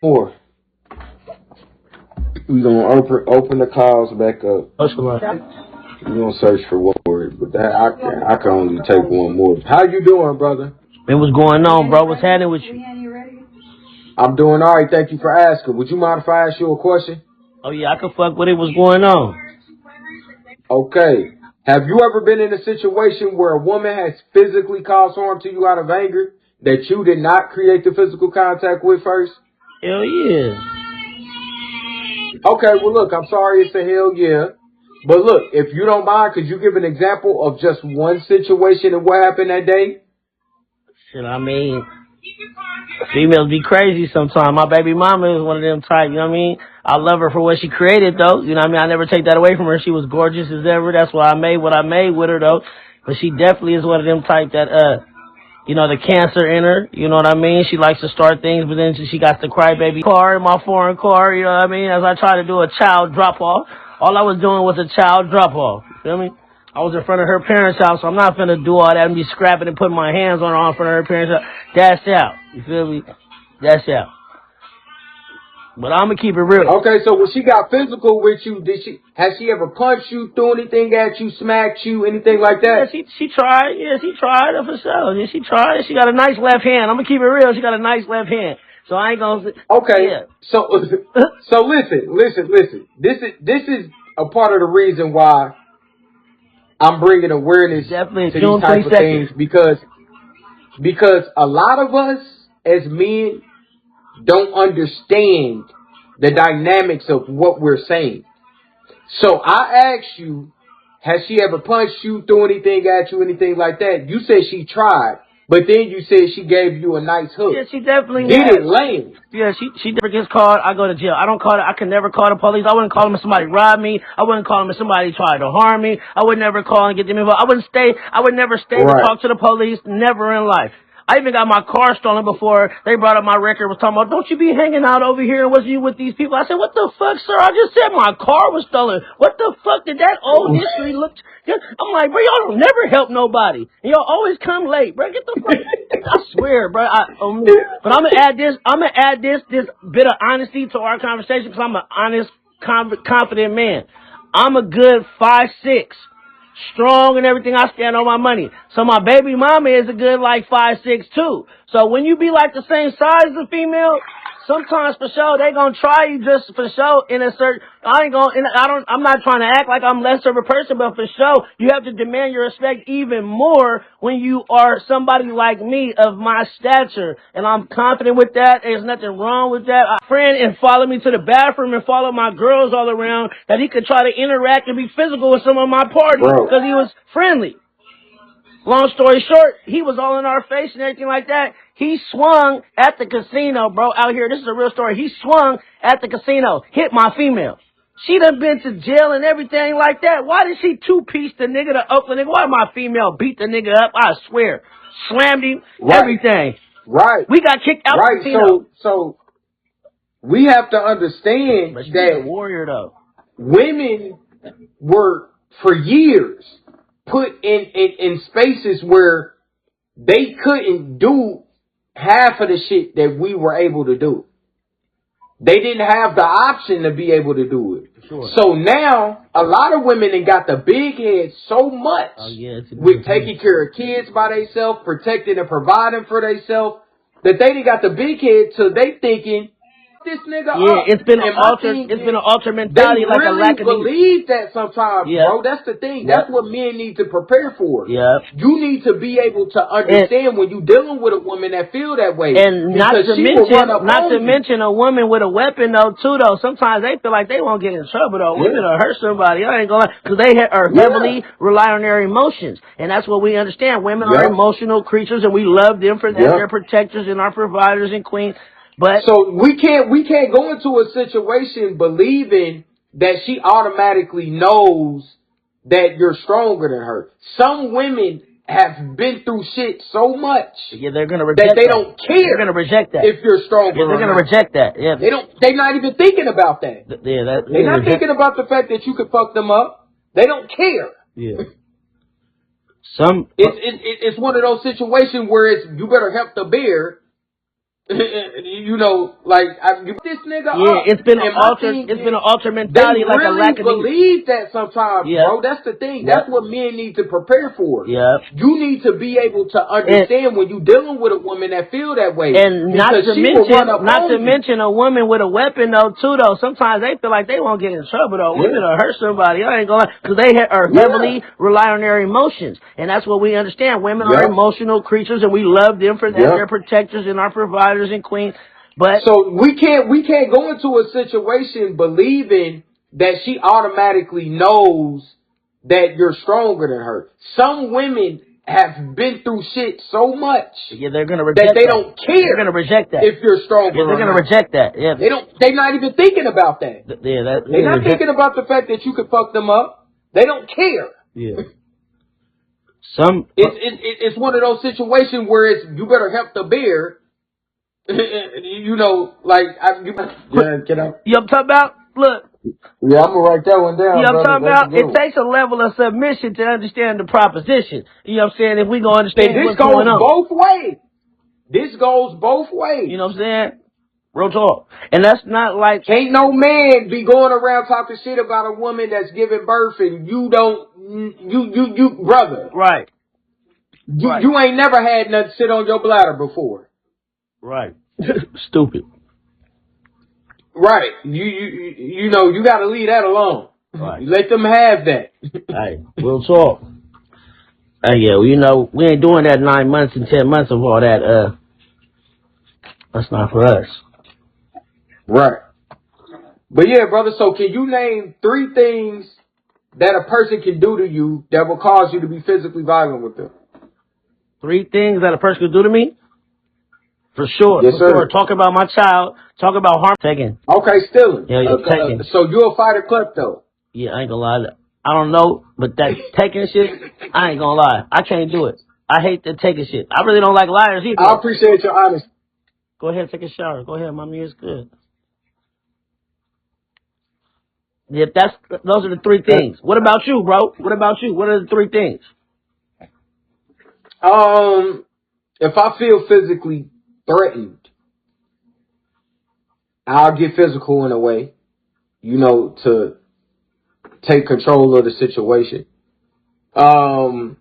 Or we're gonna open the calls back up. We're gonna search for one word, but that I can only take one more. How you doing, brother? Man, what's going on, bro? What's happening with you? I'm doing all right. Thank you for asking. Would you mind if I ask you a question? Oh yeah, I can fuck with it. What's going on? Okay. Have you ever been in a situation where a woman has physically caused harm to you out of anger that you did not create the physical contact with first? Hell yeah. Okay, well look, I'm sorry it's a hell yeah. But look, if you don't mind, could you give an example of just one situation and what happened that day? Shit, I mean, females be crazy sometimes. My baby mama is one of them type, you know what I mean? I love her for what she created, though. You know what I mean? I never take that away from her. She was gorgeous as ever. That's why I made what I made with her, though. But she definitely is one of them type that, you know, the cancer in her. You know what I mean? She likes to start things, but then she got the crybaby car in my foreign car. You know what I mean? As I try to do a child drop off, all I was doing was a child drop off. You feel me? I was in front of her parents' house, so I'm not finna do all that and be scrapping and putting my hands on her in front of her parents' house. That's out. You feel me? That's out. But I'm gonna keep it real. Okay, so when she got physical with you, has she ever punched you, threw anything at you, smacked you, anything like that? Yeah, she tried. Yeah, she tried for sure. Yeah, she tried. She got a nice left hand. I'm gonna keep it real. She got a nice left hand. So I ain't gonna. Okay. Yeah. So listen. This is a part of the reason why I'm bringing awareness Definitely to June these type of 22nd. things because a lot of us as men don't understand the dynamics of what we're saying. So I asked you, has she ever punched you, threw anything at you, anything like that? You said she tried, but then you said she gave you a nice hook. Yeah, she definitely did has. it land. Yeah, she never gets called. I go to jail. I don't call it. I can never call the police. I wouldn't call them if somebody robbed me. I wouldn't call them if somebody tried to harm me. I would never call and get them involved. I would never stay to talk to the police. Never in life. I even got my car stolen before they brought up my record, was talking about, don't you be hanging out over here and wasn't you with these people? I said, what the fuck, sir? I just said my car was stolen. What the fuck did that old history look? I'm like, bro, y'all don't never help nobody. And y'all always come late, bro. Get the fuck. I swear, bro. But I'm gonna add this bit of honesty to our conversation because I'm an honest, confident man. I'm a good 5'6". Strong and everything. I stand on my money. So my baby mama is a good like 5'6" too. So when you be like the same size as a female, sometimes for sure they gonna try you just for sure in a certain. I'm not trying to act like I'm less of a person, but for sure you have to demand your respect even more when you are somebody like me of my stature, and I'm confident with that. There's nothing wrong with that. A friend and follow me to the bathroom and follow my girls all around that he could try to interact and be physical with some of my parties because he was friendly. Long story short, he was all in our face and everything like that. He swung at the casino, bro, out here. This is a real story. He swung at the casino, hit my female. She done been to jail and everything like that. Why did she two-piece the nigga, the Oakland nigga? Why did my female beat the nigga up? I swear. Slammed him, everything. Right. We got kicked out the casino. So we have to understand that a warrior, though. Women were, for years, put in spaces where they couldn't do half of the shit that we were able to do. They didn't have the option to be able to do it. Sure. So now, a lot of women have got the big head so much with taking care of kids by themselves, protecting and providing for themselves, that they done got the big head so they thinking, this nigga up. It's been an altered mentality, they like really a lack of believe that sometimes, bro. That's the thing. That's what men need to prepare for. Yeah. You need to be able to understand when you're dealing with a woman that feel that way. And not to mention a woman with a weapon though too though. Sometimes they feel like they won't get in trouble though. Women will hurt somebody. I ain't gonna, because they are heavily rely on their emotions, and that's what we understand. Women are emotional creatures, and we love them for that. They're protectors and our providers and queens. But so we can't go into a situation believing that she automatically knows that you're stronger than her. Some women have been through shit so much they're gonna reject that they don't care. They're gonna reject that if you're stronger. They're gonna reject that. Yeah, they're not even thinking about that. They're not thinking about the fact that you could fuck them up. They don't care. Yeah. It's one of those situations where you better help the bear. You know, like this nigga up. It's been an altered mentality, like a lack of believe that sometimes, bro. That's the thing. That's what men need to prepare for. Yeah. You need to be able to understand when you're dealing with a woman that feel that way. And not to mention a woman with a weapon though too though. Sometimes they feel like they won't get in trouble though. Women will hurt somebody. I ain't gonna, because they are heavily rely on their emotions, and that's what we understand. Women are emotional creatures, and we love them for that. They're protectors and our providers and queens. But so we can't go into a situation believing that she automatically knows that you're stronger than her. Some women have been through shit so much they're gonna reject that they don't care. They're gonna reject that if you're stronger. They're gonna reject that. Yeah. They're not even thinking about that. They're not thinking about the fact that you could fuck them up. They don't care. Yeah. It's one of those situations where you better help the bear. You know, like get out. You know what I'm talking about? Look. Yeah, I'm gonna write that one down. You know what I'm brother. talking about? It takes a level of submission to understand the proposition. You know what I'm saying? If we gonna understand what's going on. Both ways. This goes both ways. You know what I'm saying? Real talk. And that's not like... Can't no man be going around talking shit about a woman that's giving birth and you don't... You brother. Right. You ain't never had nothing sit on your bladder before. Right. Stupid. Right. You know, you gotta leave that alone. Right. Let them have that. Hey, real talk. Hey, yeah, you know, we ain't doing that 9 months and 10 months of all that. That's not for us. Right. But yeah, brother, so can you name 3 things that a person can do to you that will cause you to be physically violent with them? 3 things that a person could do to me? For sure. Yes, sir. Sure. Talk about my child. Talk about harm. Taking. Okay, stealing. Yeah, taking. So you're a fighter klepto? Yeah, I ain't gonna lie. I don't know, but that taking shit, I ain't gonna lie. I can't do it. I hate the taking shit. I really don't like liars either. I appreciate your honesty. Go ahead, take a shower. Go ahead, mommy. It's good. Yeah, those are the 3 things. What about you, bro? What about you? What are the 3 things? If I feel physically threatened, I'll get physical in a way, you know, to take control of the situation. I'm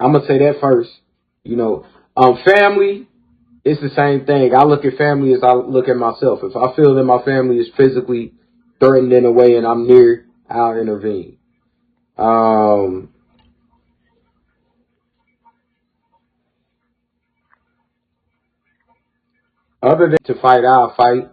gonna say that first. You know, family, it's the same thing. I look at family as I look at myself. If I feel that my family is physically threatened in a way and I'm near, I'll intervene. Other than to fight, I'll fight.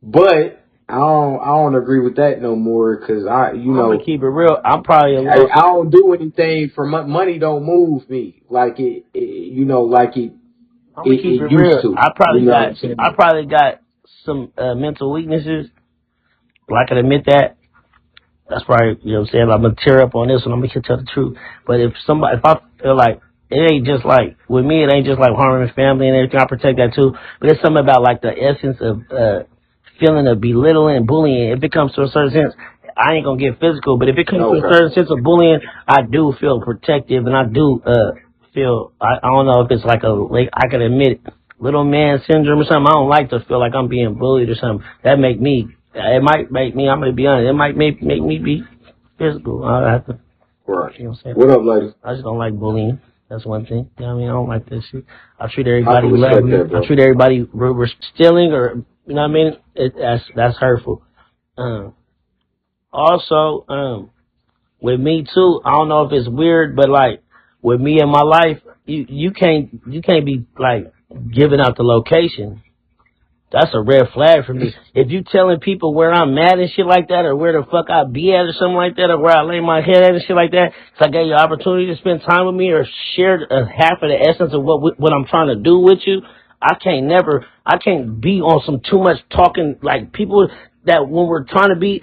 But I don't agree with that no more because I'm gonna keep it real. I'm probably I don't do anything for money. Don't move me like it you know, like it. I'm gonna keep it real. To, I probably got some mental weaknesses. I can admit that. That's probably, you know what I'm saying. I'm gonna tear up on this one. I'm gonna tell the truth. But if I feel like it ain't just like with me, it ain't just like harming the family and everything. I protect that too. But it's something about like the essence of feeling of belittling and bullying. If it comes to a certain sense, I ain't gonna get physical. But if it comes to a certain sense of bullying, I do feel protective and I do feel. I don't know if it's like I can admit it, little man syndrome or something. I don't like to feel like I'm being bullied or something. That make me. It might make me. I'm gonna be honest. It might make me be physical. I have to. Right. You know what I'm saying? What up, lady? I just don't like bullying. That's one thing. You know what I mean? I don't like that shit. I treat everybody lovely. I treat everybody stealing or you know what I mean. That's hurtful. Also, with me too. I don't know if it's weird, but like with me in my life, you can't be like giving out the location. That's a red flag for me. If you telling people where I'm at and shit like that, or where the fuck I be at or something like that, or where I lay my head at and shit like that, so I gave you an opportunity to spend time with me or share half of the essence of what I'm trying to do with you, I can't be on some too much talking, like people that when we're trying to be,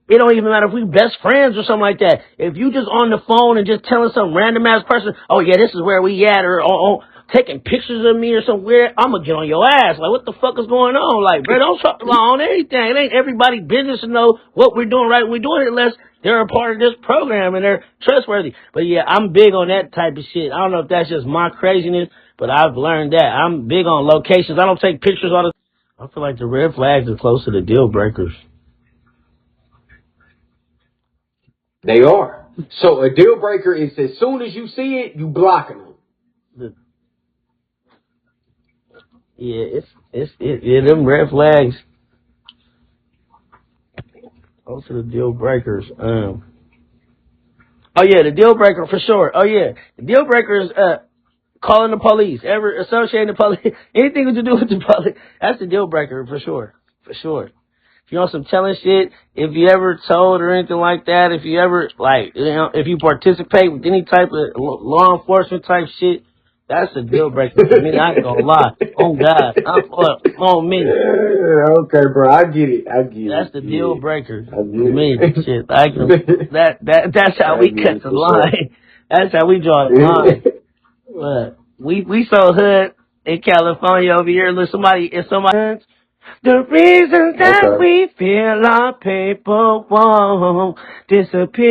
it don't even matter if we best friends or something like that. If you just on the phone and just telling some random ass person, oh yeah, this is where we at, or taking pictures of me or something weird, I'm gonna get on your ass. Like, what the fuck is going on? Like, bro, don't talk on anything. It ain't everybody's business to know what we're doing right. We're doing it unless they're a part of this program and they're trustworthy. But yeah, I'm big on that type of shit. I don't know if that's just my craziness, but I've learned that. I'm big on locations. I don't take pictures all the time. I feel like the red flags are close to the deal breakers. They are. So a deal breaker is as soon as you see it, you blocking them. Yeah, them red flags. Those are the deal breakers. Oh yeah, the deal breaker for sure. Oh yeah, the deal breaker is calling the police, ever associating the police, anything to do with the police. That's the deal breaker for sure. For sure. If you want some telling shit, if you ever told or anything like that, if you ever if you participate with any type of law enforcement type shit, That's a deal breaker for me. I ain't gonna lie. Oh God, on me. Okay, bro. I get it. That's the deal breaker I for get me. it. Shit, I can. That's how we cut the for sure. line. That's how we draw the line. But we so hood in California over here. Look, somebody. The reasons that we feel our people won't disappear.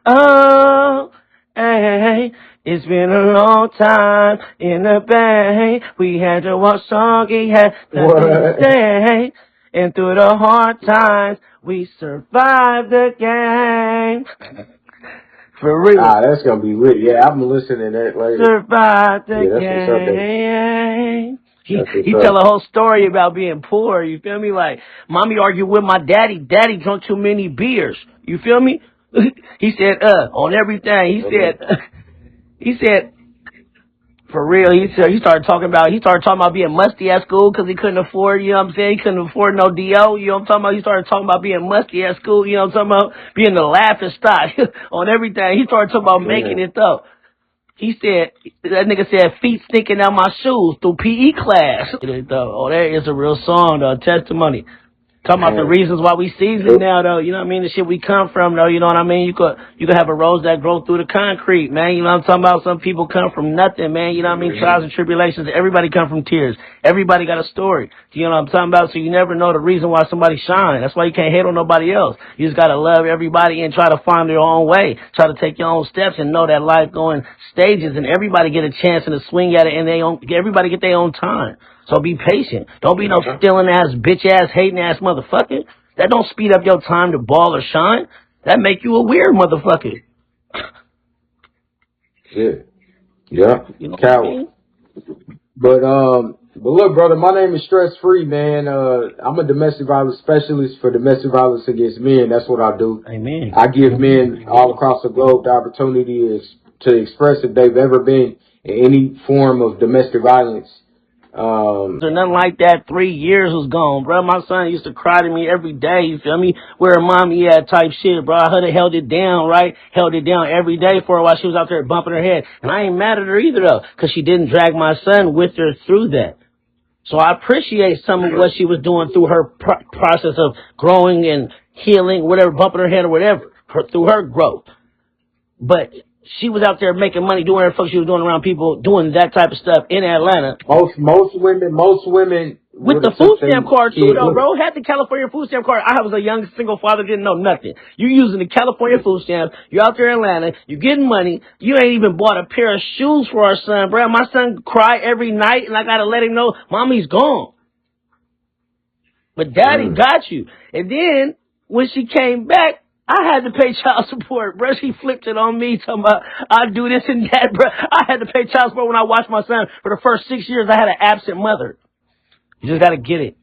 Oh, hey, it's been a long time in the bay. We had to walk soggy, had nothing to say. And through the hard times, we survived the game. For real. That's gonna be lit. Yeah, I'm listening to that later. Survived the game. He tell a whole story about being poor, you feel me? Like, mommy argued with my daddy. Daddy drunk too many beers. You feel me? He said, on everything. He said, for real, he started talking about being musty at school because he couldn't afford, you know what I'm saying? He couldn't afford no DO, you know what I'm talking about? He started talking about being musty at school, you know what I'm talking about? Being the laughing stock on everything. He started talking about making it though. He said, that nigga said, feet stinking out my shoes through PE class. Oh, that is a real song, though. Testimony. Talking about the reasons why we seasoned now, though. You know what I mean? The shit we come from, though. You know what I mean? You could have a rose that grow through the concrete, man. You know what I'm talking about? Some people come from nothing, man. You know what I mean? Trials and tribulations. Everybody come from tears. Everybody got a story. You know what I'm talking about? So you never know the reason why somebody shine. That's why you can't hate on nobody else. You just gotta love everybody and try to find their own way. Try to take your own steps and know that life going stages and everybody get a chance and a swing at it and everybody get their own time. So be patient. Don't be no stealing ass, bitch ass, hating ass motherfucker. That don't speed up your time to ball or shine. That make you a weird motherfucker. Yeah. You know Coward. I mean? But look, brother, my name is Str3ssFr33, man. I'm a domestic violence specialist for domestic violence against men. That's what I do. Amen. I give men all across the globe the opportunity to express if they've ever been in any form of domestic violence. Or nothing like that. 3 years was gone, bro. My son used to cry to me every day, you feel me? Where mommy at type shit, bro. I held it down, right? Held it down every day for her while she was out there bumping her head. And I ain't mad at her either, though, because she didn't drag my son with her through that. So I appreciate some of what she was doing through her process of growing and healing, whatever, bumping her head or whatever, through her growth. But she was out there making money, doing whatever the fuck she was doing around people, doing that type of stuff in Atlanta. Most women with the food stamp card too, though, bro. Had the California food stamp card. I was a young single father, didn't know nothing. You using the California food stamp. You're out there in Atlanta. You getting money. You ain't even bought a pair of shoes for our son, bro. My son cry every night, and I gotta let him know, mommy's gone. But daddy got you. And then when she came back, I had to pay child support, bro. She flipped it on me, talking about I do this and that, bro. I had to pay child support when I watched my son. For the first 6 years, I had an absent mother. You just gotta get it.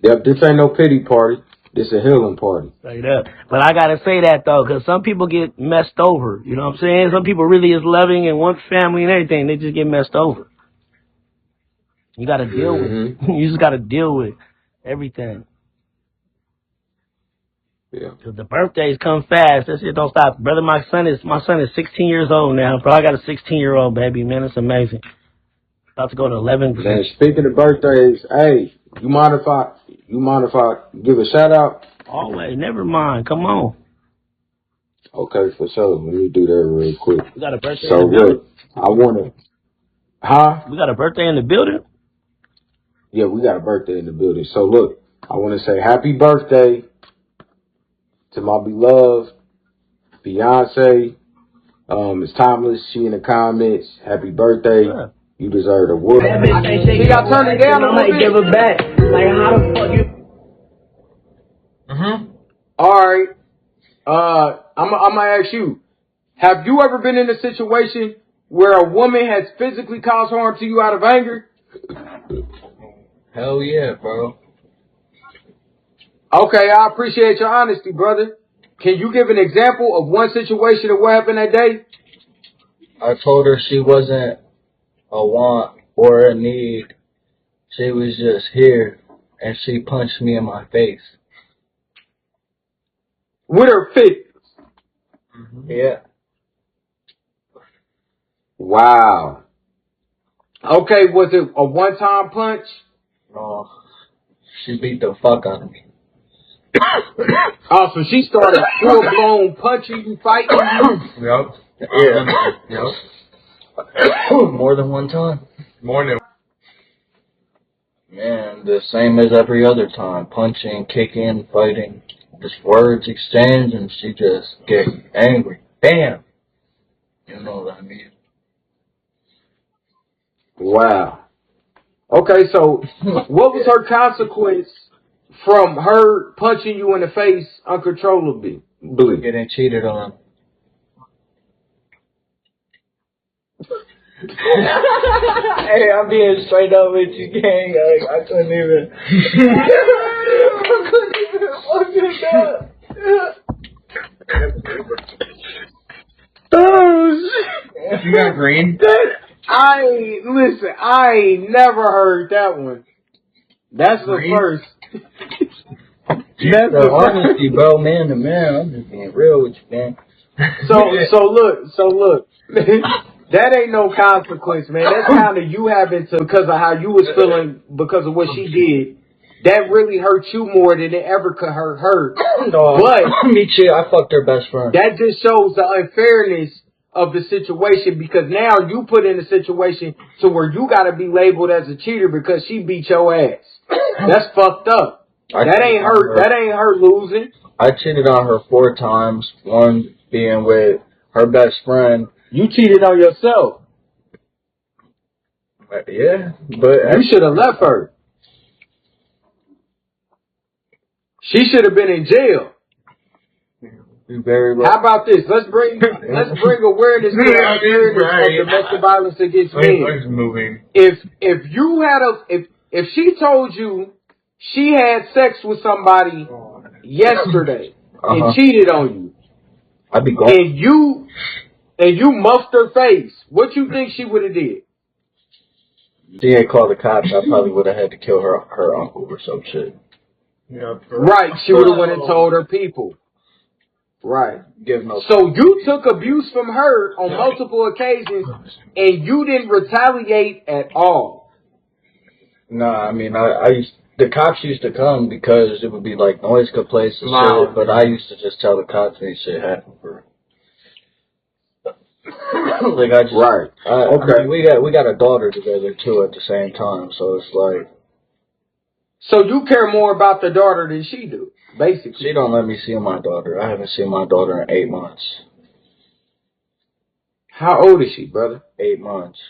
Yep, this ain't no pity party. This a healing party. Straight up. But I gotta say that, though, because some people get messed over. You know what I'm saying? Some people really is loving and want family and everything. They just get messed over. You gotta deal with it. You just gotta deal with everything. Yeah. Cause the birthdays come fast. That shit don't stop. Brother, my son is 16 years old now, bro. I got a 16-year-old baby, man. It's amazing. About to go to 11. Man, speaking of birthdays, hey, you mind if I give a shout out? Always, never mind. Come on. Okay, for sure. Let me do that real quick. We got a birthday in the building. I wanna We got a birthday in the building? Yeah, we got a birthday in the building. So look, I wanna say happy birthday to my beloved Beyonce. It's timeless. She in the comments. Happy birthday. Yeah. You deserve a whoop. She got turned it down a little bit. Give it back. Like, how the fuck you? All right. I'm gonna ask you. Have you ever been in a situation where a woman has physically caused harm to you out of anger? Hell yeah, bro. Okay, I appreciate your honesty, brother. Can you give an example of one situation of what happened that day? I told her she wasn't a want or a need. She was just here, and she punched me in my face. With her fist? Yeah. Wow. Okay, was it a one-time punch? Oh, she beat the fuck out of me. Oh, so she started full-blown punching you, fighting you? Yep. Yeah. Yep. More than one time. More than. Man, the same as every other time. Punching, kicking, fighting. Just words exchange and she just get angry. Bam! You know what I mean? Wow. Okay, so what was her consequence from her punching you in the face uncontrollably? Getting cheated on. Hey, I'm being straight up with you, gang. Like, I couldn't even. I couldn't even fucking Oh, shit. You got green? I ain't never heard that one. That's the first. That's the honesty, bro, man to man. I'm just being real with you, man. So look. That ain't no consequence, man. That's kind of you having to, because of how you was feeling, because of what she did. That really hurt you more than it ever could hurt her. No, but me too. I fucked her best friend. That just shows the unfairness of the situation, because now you put in a situation to where you got to be labeled as a cheater because she beat your ass. That's fucked up. That ain't her losing. I cheated on her 4 times. One being with her best friend. You cheated on yourself. Yeah, but you should have left her. She should have been in jail. Very well. How about this? Let's bring awareness to of domestic violence against men. If she told you she had sex with somebody yesterday and cheated on you, I'd be gone. And you muffed her face, what you think she would have did? She ain't called the cops. I probably would have had to kill her uncle or some shit. Yeah, right, she would have went and told her people. Right. So you took abuse from her on multiple occasions, and you didn't retaliate at all. No, I mean, the cops used to come because it would be like noise complaints and shit, but I used to just tell the cops any shit happened for her. Like okay. I mean, we got a daughter together too at the same time, so it's like. So you care more about the daughter than she do, basically. She don't let me see my daughter. I haven't seen my daughter in 8 months. How old is she, brother? 8 months.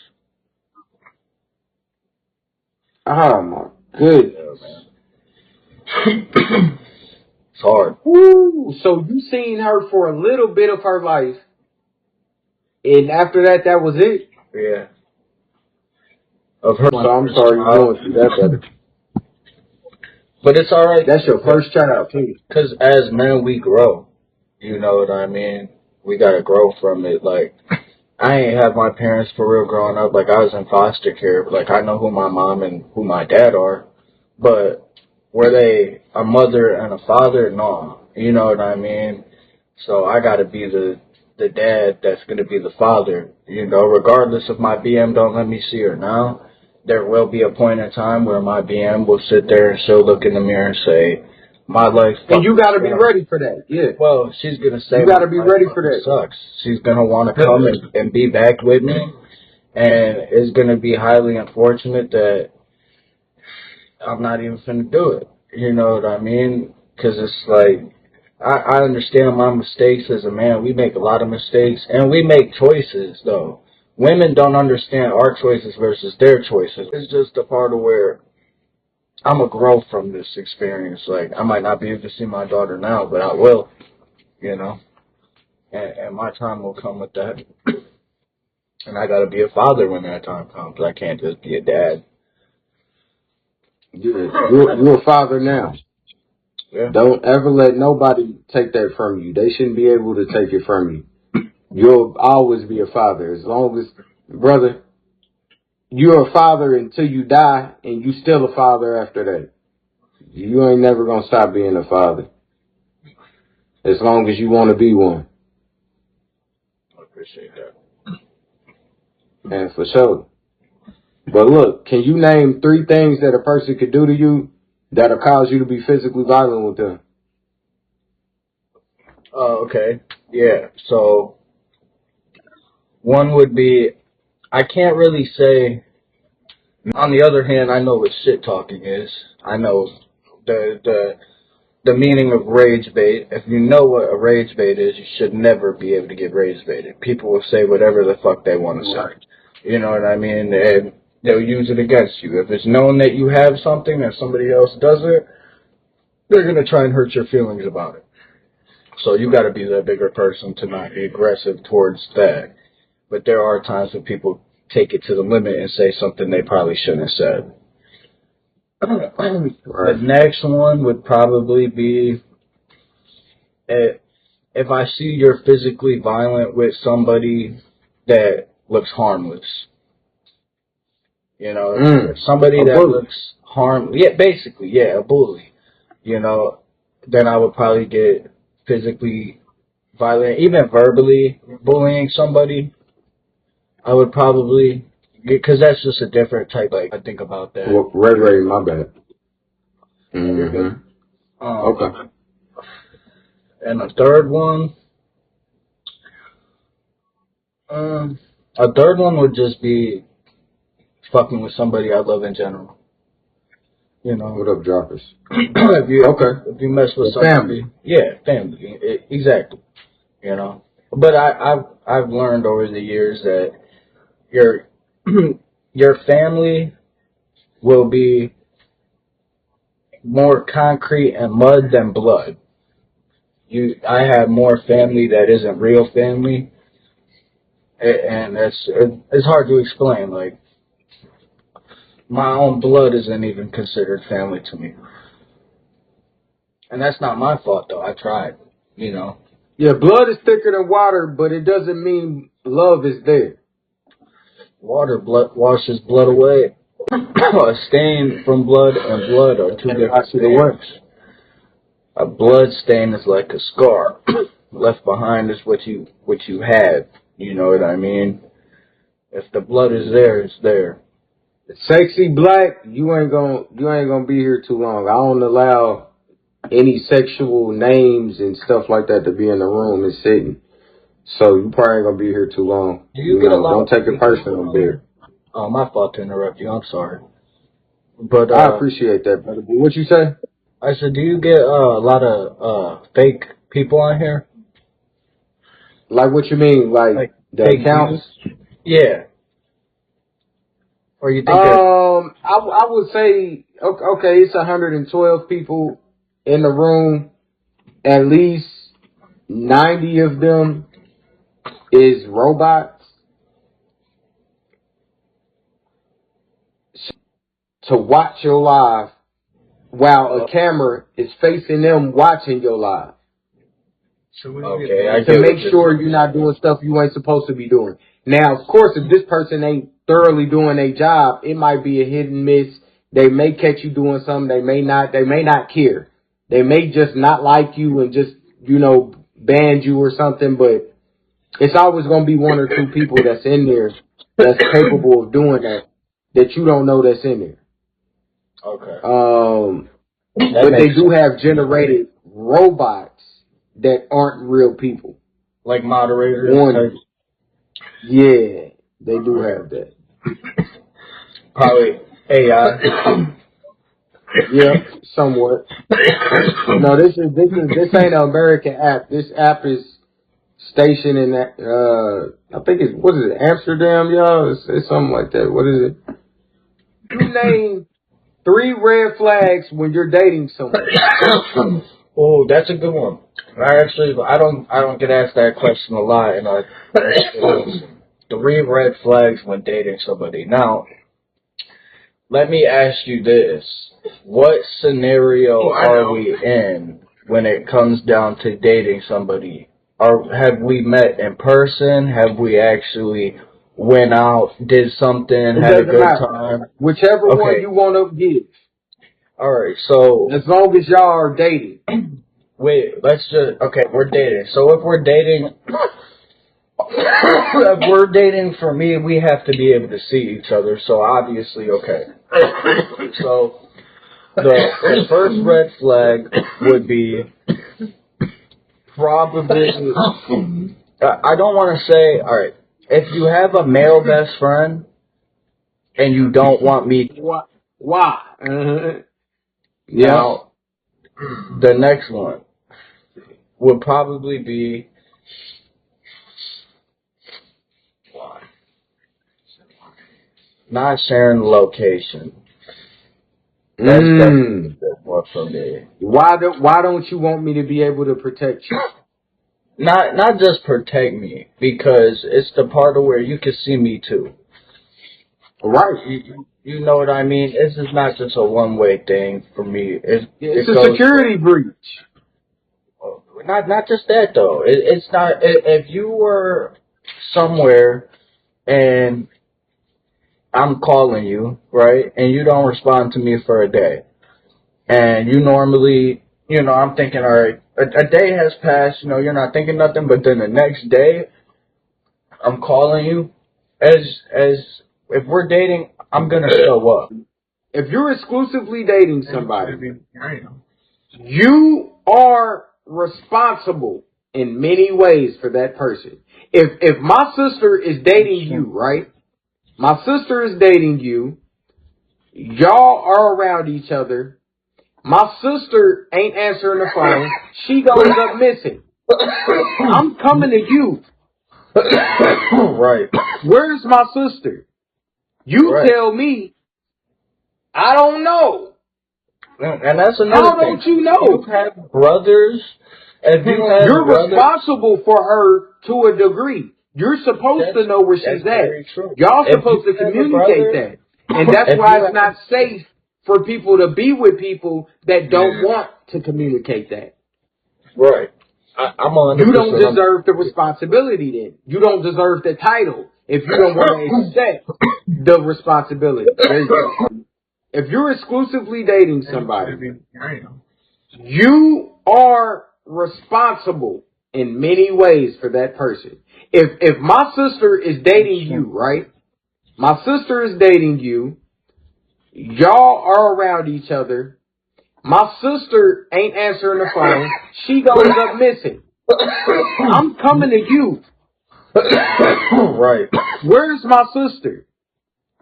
Oh my goodness. Yeah, man. It's hard. Woo. So you seen her for a little bit of her life, and after that was it? Yeah. Of her. So I'm sorry you're going through that, brother. But it's alright. That's your first child, too. Because as men, we grow. You know what I mean? We gotta grow from it. Like, I ain't have my parents for real growing up. Like, I was in foster care. Like, I know who my mom and who my dad are. But were they a mother and a father? No. You know what I mean? So I gotta be the dad that's gonna be the father. You know, regardless if my BM don't let me see her now. There will be a point in time where my BM will sit there and she'll look in the mirror and say, my life and you got to be ready for that. Yeah. Well, she's going to say, you got to be ready for that. Sucks. She's going to want to come and be back with me. And it's going to be highly unfortunate that I'm not even finna do it. You know what I mean? Because it's like, I understand my mistakes as a man. We make a lot of mistakes. And we make choices, though. Women don't understand our choices versus their choices. It's just a part of where I'm going to grow from this experience. Like, I might not be able to see my daughter now, but I will, you know. And my time will come with that. And I got to be a father when that time comes. I can't just be a dad. You're a father now. Yeah. Don't ever let nobody take that from you. They shouldn't be able to take it from you. You'll always be a father. As long as, brother, you're a father until you die, and you still a father after that. You ain't never going to stop being a father. As long as you want to be one. I appreciate that. And for sure. But look, can you name 3 things that a person could do to you that'll cause you to be physically violent with them? Okay. Yeah. So one would be, I can't really say. On the other hand, I know what shit talking is. I know the meaning of rage bait. If you know what a rage bait is, you should never be able to get rage baited. People will say whatever the fuck they want to say. You know what I mean? And they'll use it against you. If it's known that you have something and somebody else doesn't, they're going to try and hurt your feelings about it. So you got to be the bigger person to not be aggressive towards that. But there are times when people take it to the limit and say something they probably shouldn't have said. The next one would probably be if I see you're physically violent with somebody that looks harmless. You know, somebody that looks basically, a bully. You know, then I would probably get physically violent, even verbally bullying somebody. I would probably, because that's just a different type. Like, I think about that. Well, Ray, my bad. Okay. And a third one, would just be fucking with somebody I love in general. You know. What up, droppers? if you mess with somebody, family, exactly. You know. But I've learned over the years that your family will be more concrete and mud than blood. I have more family that isn't real family, and it's hard to explain. Like, my own blood isn't even considered family to me, and that's not my fault though. I tried, you know. Yeah, blood is thicker than water, but it doesn't mean love is there. Blood washes blood away. A stain from blood and blood are two different things. A blood stain is like a scar. Left behind is what you had. You know what I mean? If the blood is there, it's there. Sexy Black, you ain't gonna be here too long. I don't allow any sexual names and stuff like that to be in the room and sitting. So you probably ain't gonna be here too long. Do you get a lot? Don't take it personal there. Oh, my fault to interrupt you. I'm sorry. But I appreciate that, brother. What you say? I said, do you get a lot of fake people on here? Like, what you mean? Like the accounts? Yeah. Or you think I would say, okay, it's 112 people in the room. At least 90 of them is robots. To watch your live while a camera is facing them watching your live. Okay, to make sure you're not doing stuff you ain't supposed to be doing. Now, of course, if this person ain't thoroughly doing their job, it might be a hit and miss. They may catch you doing something. They may not care. They may just not like you and just, ban you or something. But it's always going to be 1 or 2 people that's in there that's capable of doing that you don't know that's in there. Okay. But they do have generated robots that aren't real people. Like moderators? Yeah, they do have that. Probably AI. Yeah, somewhat. No, this ain't an American app. This app is stationed in I think it's, what is it, Amsterdam, y'all? It's something like that. What is it? You name 3 red flags when you're dating someone. Oh, that's a good one. I don't get asked that question a lot, and 3 red flags when dating somebody. Now, let me ask you this: what scenario are we in when it comes down to dating somebody? Have we met in person? Have we actually went out, did something, had a good time? Whichever one you want to give. All right, so as long as y'all are dating. Wait, we're dating. So if we're dating, if we're dating, for me, we have to be able to see each other. So obviously, okay. So the first red flag would be probably. I don't want to say. All right, if you have a male best friend and you don't want me. Why? Now, the next one would probably be not sharing the location. That's definitely a good one for me. Why don't you want me to be able to protect you? Not just protect me, because it's the part of where you can see me too. Right. You know what I mean? This is not just a one-way thing for me. It's a security breach. Not just that though. It's not. If you were somewhere and I'm calling you, right, and you don't respond to me for a day, and you normally, I'm thinking, all right, a day has passed, you're not thinking nothing, but then the next day, I'm calling you, as if we're dating, I'm gonna show up. If you're exclusively dating somebody, you are responsible in many ways for that person. If my sister is dating you, right? My sister is dating you. Y'all are around each other. My sister ain't answering the phone. She goes up missing. I'm coming to you. Right. Where's my sister? You tell me. I don't know. And that's another thing. How don't you know? You have brothers. If you have You're responsible for her to a degree. You're supposed to know where she's at. Y'all supposed to communicate that. And that's why it's not safe for people to be with people that don't want to communicate that. Right. I'm 100%. You don't deserve the responsibility then. You don't deserve the title if you don't want to accept the responsibility. There you go. If you're exclusively dating somebody, you are responsible in many ways for that person. If my sister is dating you, right? My sister is dating you. Y'all are around each other. My sister ain't answering the phone. She goes up missing. I'm coming to you. Right. Where's my sister?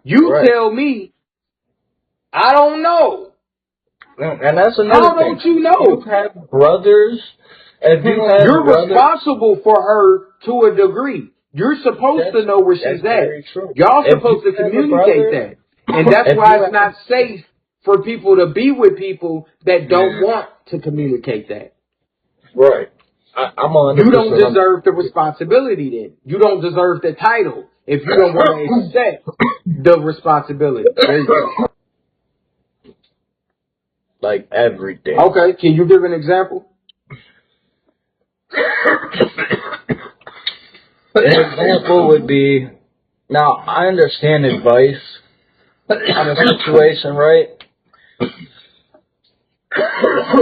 You tell me. I don't know. And that's another How thing. don't you know? You have brothers. If you have You're responsible for her to a degree. You're supposed to know where she's at. Y'all supposed to communicate that. And that's why it's not safe for people to be with people that don't want to communicate that. Right. I'm 100%. You don't deserve the responsibility then. You don't deserve the title if you don't want to accept the responsibility. There you go. Like everything. Okay, can you give an example? An example would be, now I understand advice on a situation, right?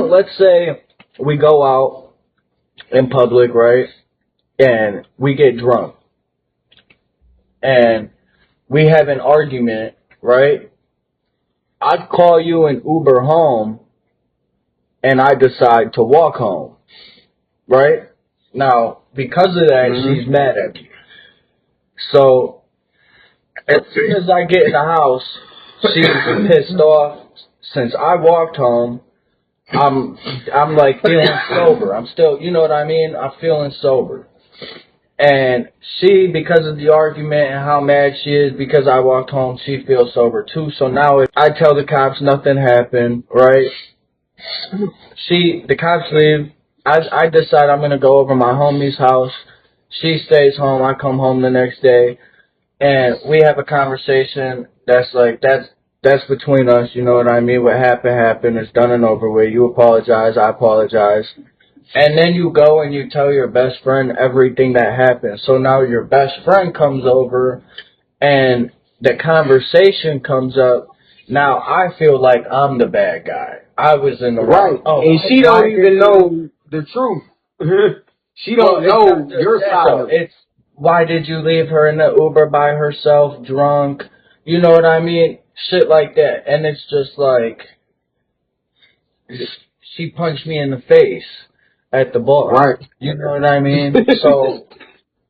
Let's say we go out in public, right? And we get drunk. And we have an argument, right? I'd call you an Uber home and I decide to walk home, right? Now, because of that, she's mad at me. So, as soon as I get in the house, she's pissed off. Since I walked home, I'm like feeling sober. I'm still, you know what I mean? I'm feeling sober. And she, because of the argument and how mad she is because I walked home, she feels sober too. So now if I tell the cops nothing happened, right? The cops leave. I decide I'm going to go over my homie's house. She stays home. I come home the next day. And we have a conversation that's like, that's between us. You know what I mean? What happened, happened. It's done and over with. You apologize. I apologize. And then you go and you tell your best friend everything that happened. So now your best friend comes over and the conversation comes up. Now I feel like I'm the bad guy. I was in the right. Oh, and she don't even know the truth. She don't know your side of it. why did you leave her in the Uber by herself, drunk? You know what I mean? Shit like that. And it's just like, she punched me in the face at the bar. Right. You know what I mean? So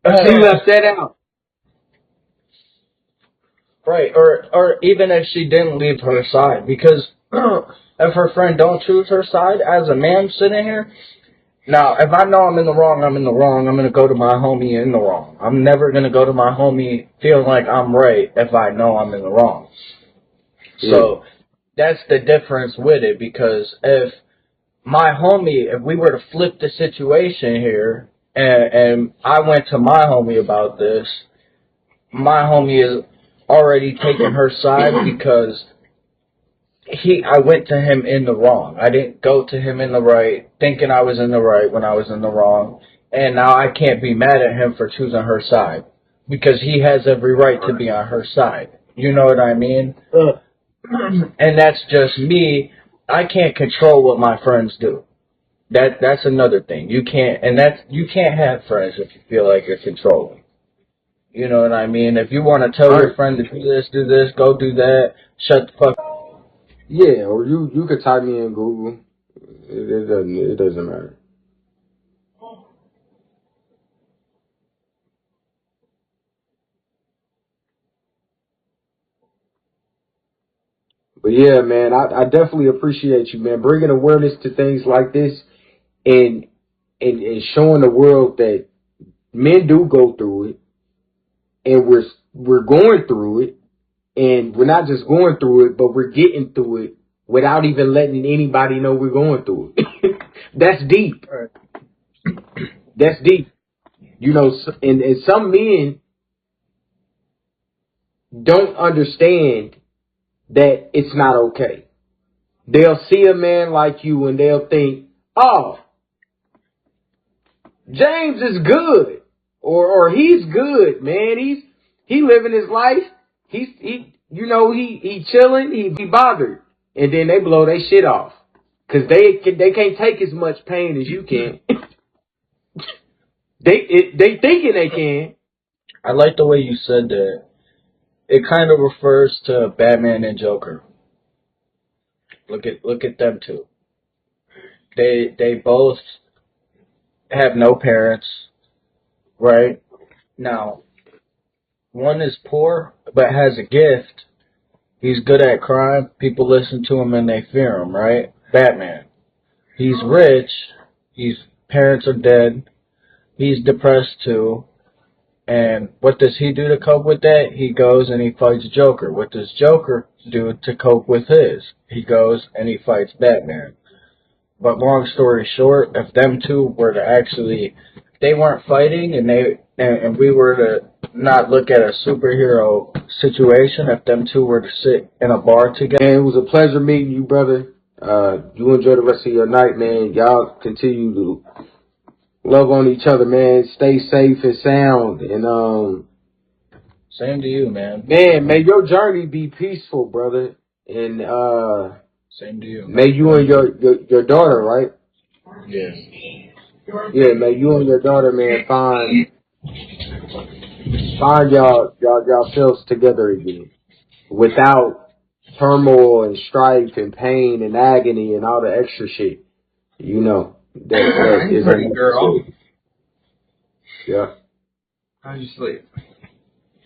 she left that out. Right, or even if she didn't leave her side, because if her friend don't choose her side, as a man sitting here, now if I know I'm in the wrong, I'm in the wrong. I'm gonna go to my homie in the wrong. I'm never gonna go to my homie feeling like I'm right if I know I'm in the wrong. Yeah. So that's the difference with it, because if my homie, if we were to flip the situation here, and I went to my homie about this, my homie is already taking her side because I went to him in the wrong. I didn't go to him in the right, thinking I was in the right when I was in the wrong. And now I can't be mad at him for choosing her side, because he has every right to be on her side. You know what I mean? And that's just me. I can't control what my friends do. That's another thing. You can't have friends if you feel like you're controlling. You know what I mean? If you want to tell your friend to do this, go do that, shut the fuck up. Yeah, or you could type me in Google. It doesn't matter. But yeah, man, I definitely appreciate you, man, bringing awareness to things like this, and showing the world that men do go through it, and we're going through it, and we're not just going through it, but we're getting through it without even letting anybody know we're going through it. That's deep. That's deep. You know, and some men don't understand that it's not okay. They'll see a man like you and they'll think, oh, James is good, or he's good, man. He living his life. He chilling. He bothered, and then they blow their shit off because they can't take as much pain as you can. they thinking they can. I like the way you said that. It kind of refers to Batman and Joker. Look at them two. They both have no parents, right? Now, one is poor but has a gift. He's good at crime. People listen to him and they fear him, right? Batman. He's rich. His parents are dead. He's depressed too. And what does he do to cope with that? He goes and he fights Joker. What does Joker do to cope with his? He goes and he fights Batman. But long story short, if them two were to actually, if they weren't fighting and we were to not look at a superhero situation, if them two were to sit in a bar together. Man, it was a pleasure meeting you, brother. You enjoy the rest of your night, man. Y'all continue to love on each other, man. Stay safe and sound. And same to you, man. Man, may your journey be peaceful, brother. And same to you. May you and your daughter, right? Yes. Yeah, may you and your daughter, man, find yourselves together again, without turmoil and strife and pain and agony and all the extra shit. You know that is pretty girl. Yeah. How'd you sleep?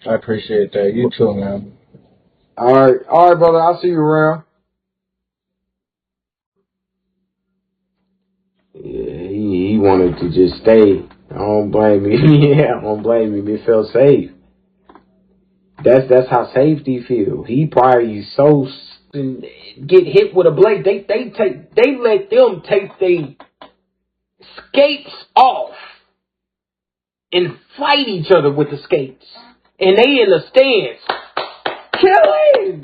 I appreciate that. You too, man. All right, brother. I'll see you around. Yeah, he wanted to just stay. I don't blame him. Yeah, I don't blame him. It felt safe. That's how safety feel. He probably so get hit with a blade. They let them take their skates off and fight each other with the skates, and they in the stands. Kill him.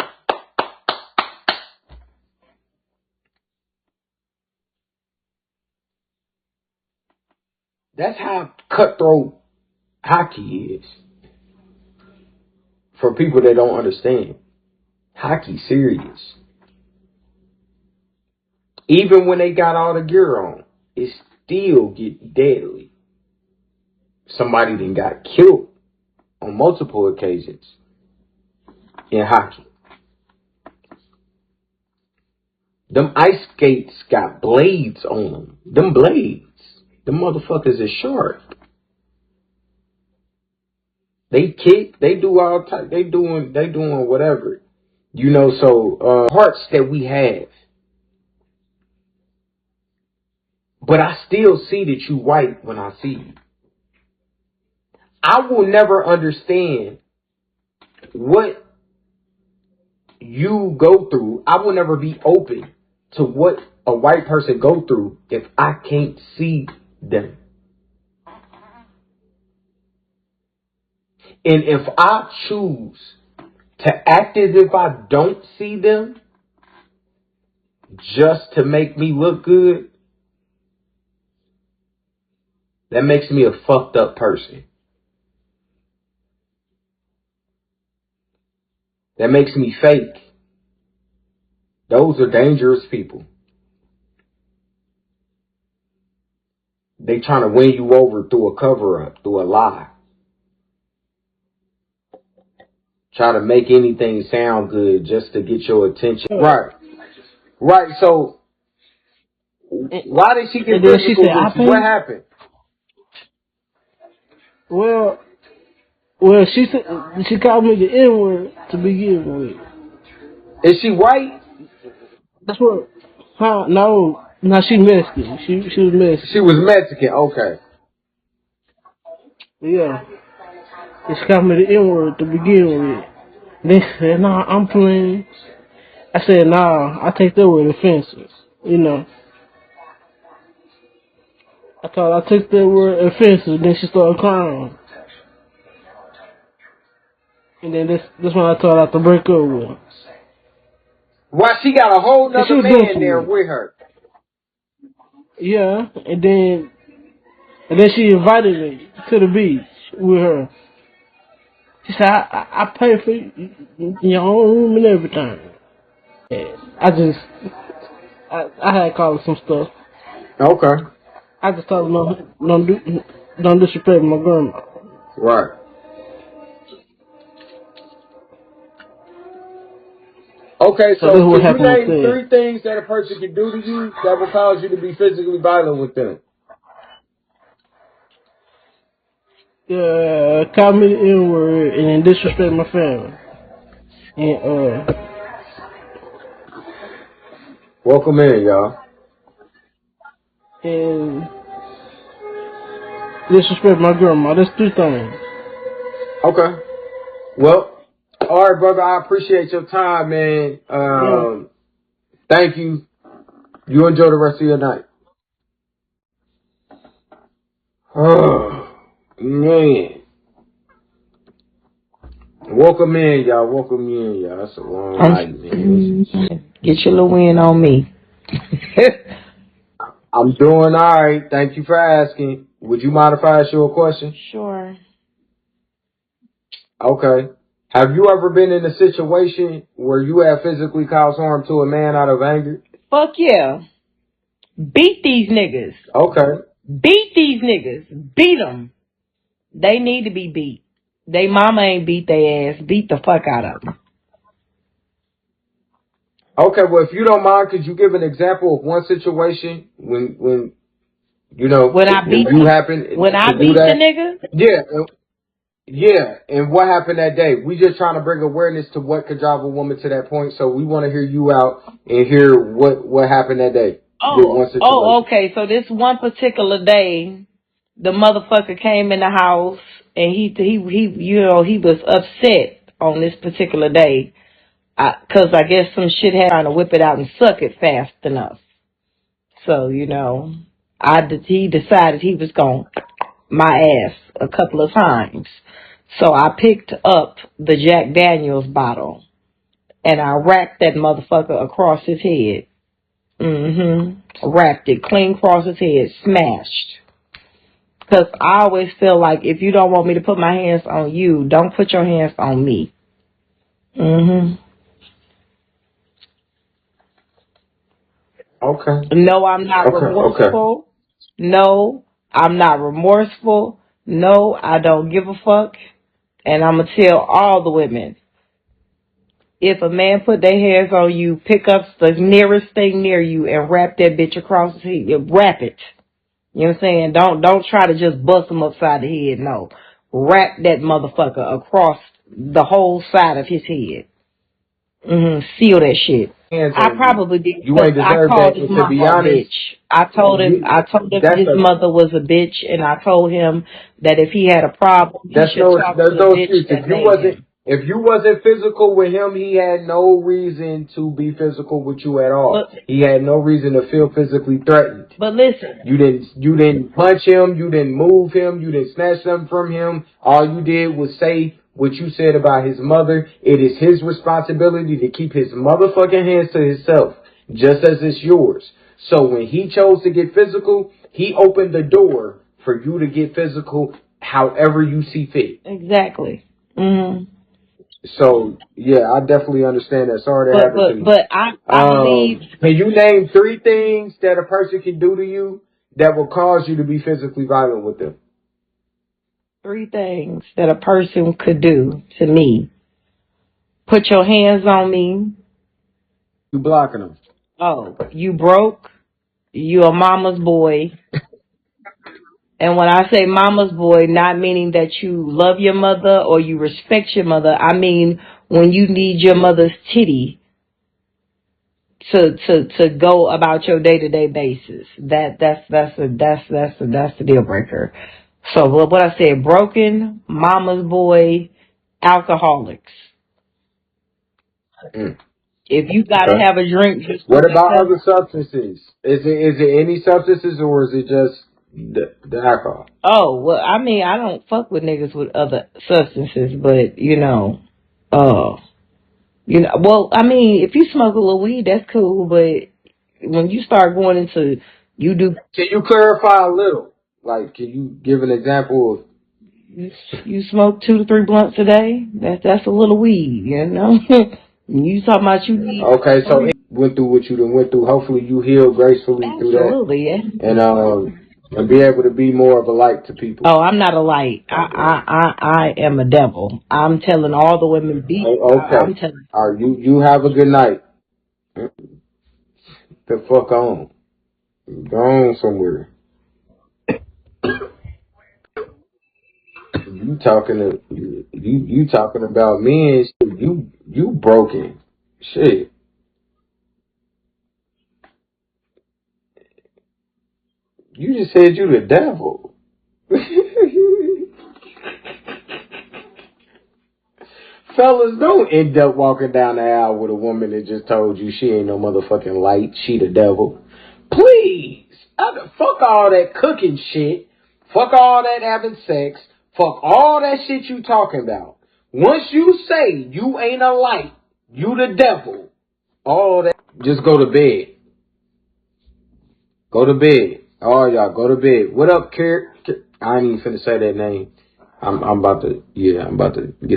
That's how cutthroat hockey is. For people that don't understand, hockey serious. Even when they got all the gear on, it still get deadly. somebody then got killed on multiple occasions in hockey. Them ice skates got blades on them. Them blades, them motherfuckers is sharp. They kick, they do all type, they doing whatever. You know, so hearts that we have. But I still see that you white when I see you. I will never understand what you go through. I will never be open to what a white person go through if I can't see them. And if I choose to act as if I don't see them just to make me look good, that makes me a fucked up person. That makes me fake. Those are dangerous people. They trying to win you over through a cover-up, through a lie. Try to make anything sound good just to get your attention. Right. Right, so why did she get physical with you? What happened? Well, she said she called me the N-word to begin with. Is she white? That's what. Huh? No, she Mexican. She was Mexican. She was Mexican. Okay. Yeah. She called me the N-word to begin with. Then she said, "Nah, I'm playing." I said, "Nah, I take that word offensive." You know. I thought I took that word offensive. Then she started crying. And then that's when I told her to break up with her. Why, she got a whole nother man there with her? Yeah, and then she invited me to the beach with her. She said, I pay for your own room and everything. I had called her some stuff. Okay. I just told her, don't disrespect my grandma. Right. Okay, so can you name 3 things that a person can do to you that will cause you to be physically violent with them? Call me the N-word and then disrespect my family. And welcome in, y'all. And disrespect my grandma. That's 3 things. Okay. Well, all right, brother. I appreciate your time, man. Thank you. You enjoy the rest of your night. Oh, man. Welcome in, y'all. Welcome in, y'all. That's a long night, man. Get your little win on me. I'm doing all right. Thank you for asking. Would you mind if I ask you a question? Sure. Okay. Have you ever been in a situation where you have physically caused harm to a man out of anger? Fuck yeah. Beat these niggas. Okay. Beat these niggas. Beat them. They need to be beat. They mama ain't beat their ass. Beat the fuck out of them. Okay, well, if you don't mind, could you give an example of one situation when you know, when I beat you happen when to I do beat that? the nigga? Yeah, and what happened that day? We just trying to bring awareness to what could drive a woman to that point, so we want to hear you out and hear what happened that day. Okay. So this one particular day, the motherfucker came in the house and he was upset on this particular day. Cause I guess some shit had trying to whip it out and suck it fast enough. So, he decided he was going my ass a couple of times. So I picked up the Jack Daniels bottle and I racked that motherfucker across his head. Wrapped it clean across his head, smashed. Cause I always feel like if you don't want me to put my hands on you, don't put your hands on me. Okay. No, I'm not remorseful. Okay. No, I'm not remorseful. No, I don't give a fuck. And I'm going to tell all the women, if a man put their hands on you, pick up the nearest thing near you and wrap that bitch across his head. Wrap it. You know what I'm saying? Don't try to just bust him upside the head. No. Wrap that motherfucker across the whole side of his head. Seal that shit. I probably did. You ain't I deserve called that. his And to mama be a honest, bitch. I told him his mother was a bitch, and I told him that if he had a problem, he should talk to there's the no bitch excuse. that made him. If you wasn't physical with him, he had no reason to be physical with you at all. He had no reason to feel physically threatened. But listen, you didn't punch him, you didn't move him, you didn't snatch something from him. All you did was say what you said about his mother. It is his responsibility to keep his motherfucking hands to himself, just as it's yours. So when he chose to get physical, he opened the door for you to get physical however you see fit. Exactly. So yeah, I definitely understand that. Sorry that happened to you. But I believe. Can you name 3 things that a person can do to you that will cause you to be physically violent with them? 3 things that a person could do to me. Put your hands on me. You blocking them. Oh, you broke. You a mama's boy. And when I say mama's boy, not meaning that you love your mother or you respect your mother. I mean when you need your mother's titty to go about your day-to-day basis. That's the deal breaker. So what I said, broken, mama's boy, alcoholics. If you gotta have a drink, just what about other substances? Is it any substances or is it just the alcohol? Oh, well, I mean, I don't fuck with niggas with other substances, but well, I mean, if you smoke a little weed, that's cool, but when you start going into Can you clarify a little? Like, can you give an example of? You smoke 2 to 3 blunts a day. That's a little weed, you know. You talking about you need? Okay, so it went through what you done went through. Hopefully, you heal gracefully through that. Absolutely, yeah. And be able to be more of a light to people. Oh, I'm not a light. I am a devil. I'm telling all the women be. Okay. I'm telling. All right, you have a good night. The fuck on. Go on somewhere. You talking about me and shit. You broken. Shit. You just said you the devil. Fellas, don't end up walking down the aisle with a woman that just told you she ain't no motherfucking light. She the devil. Please. Fuck all that cooking shit. Fuck all that having sex. Fuck all that shit you talking about. Once you say you ain't a light, you the devil. All that. Just go to bed. Go to bed. All y'all, go to bed. What up, Kurt? I ain't even finna say that name. I'm about to get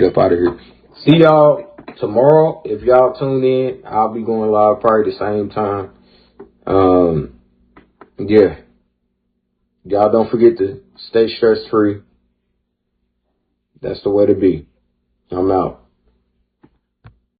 up out of here. See y'all tomorrow. If y'all tune in, I'll be going live probably the same time. Yeah. Y'all don't forget to stay stress free. That's the way to be. I'm out.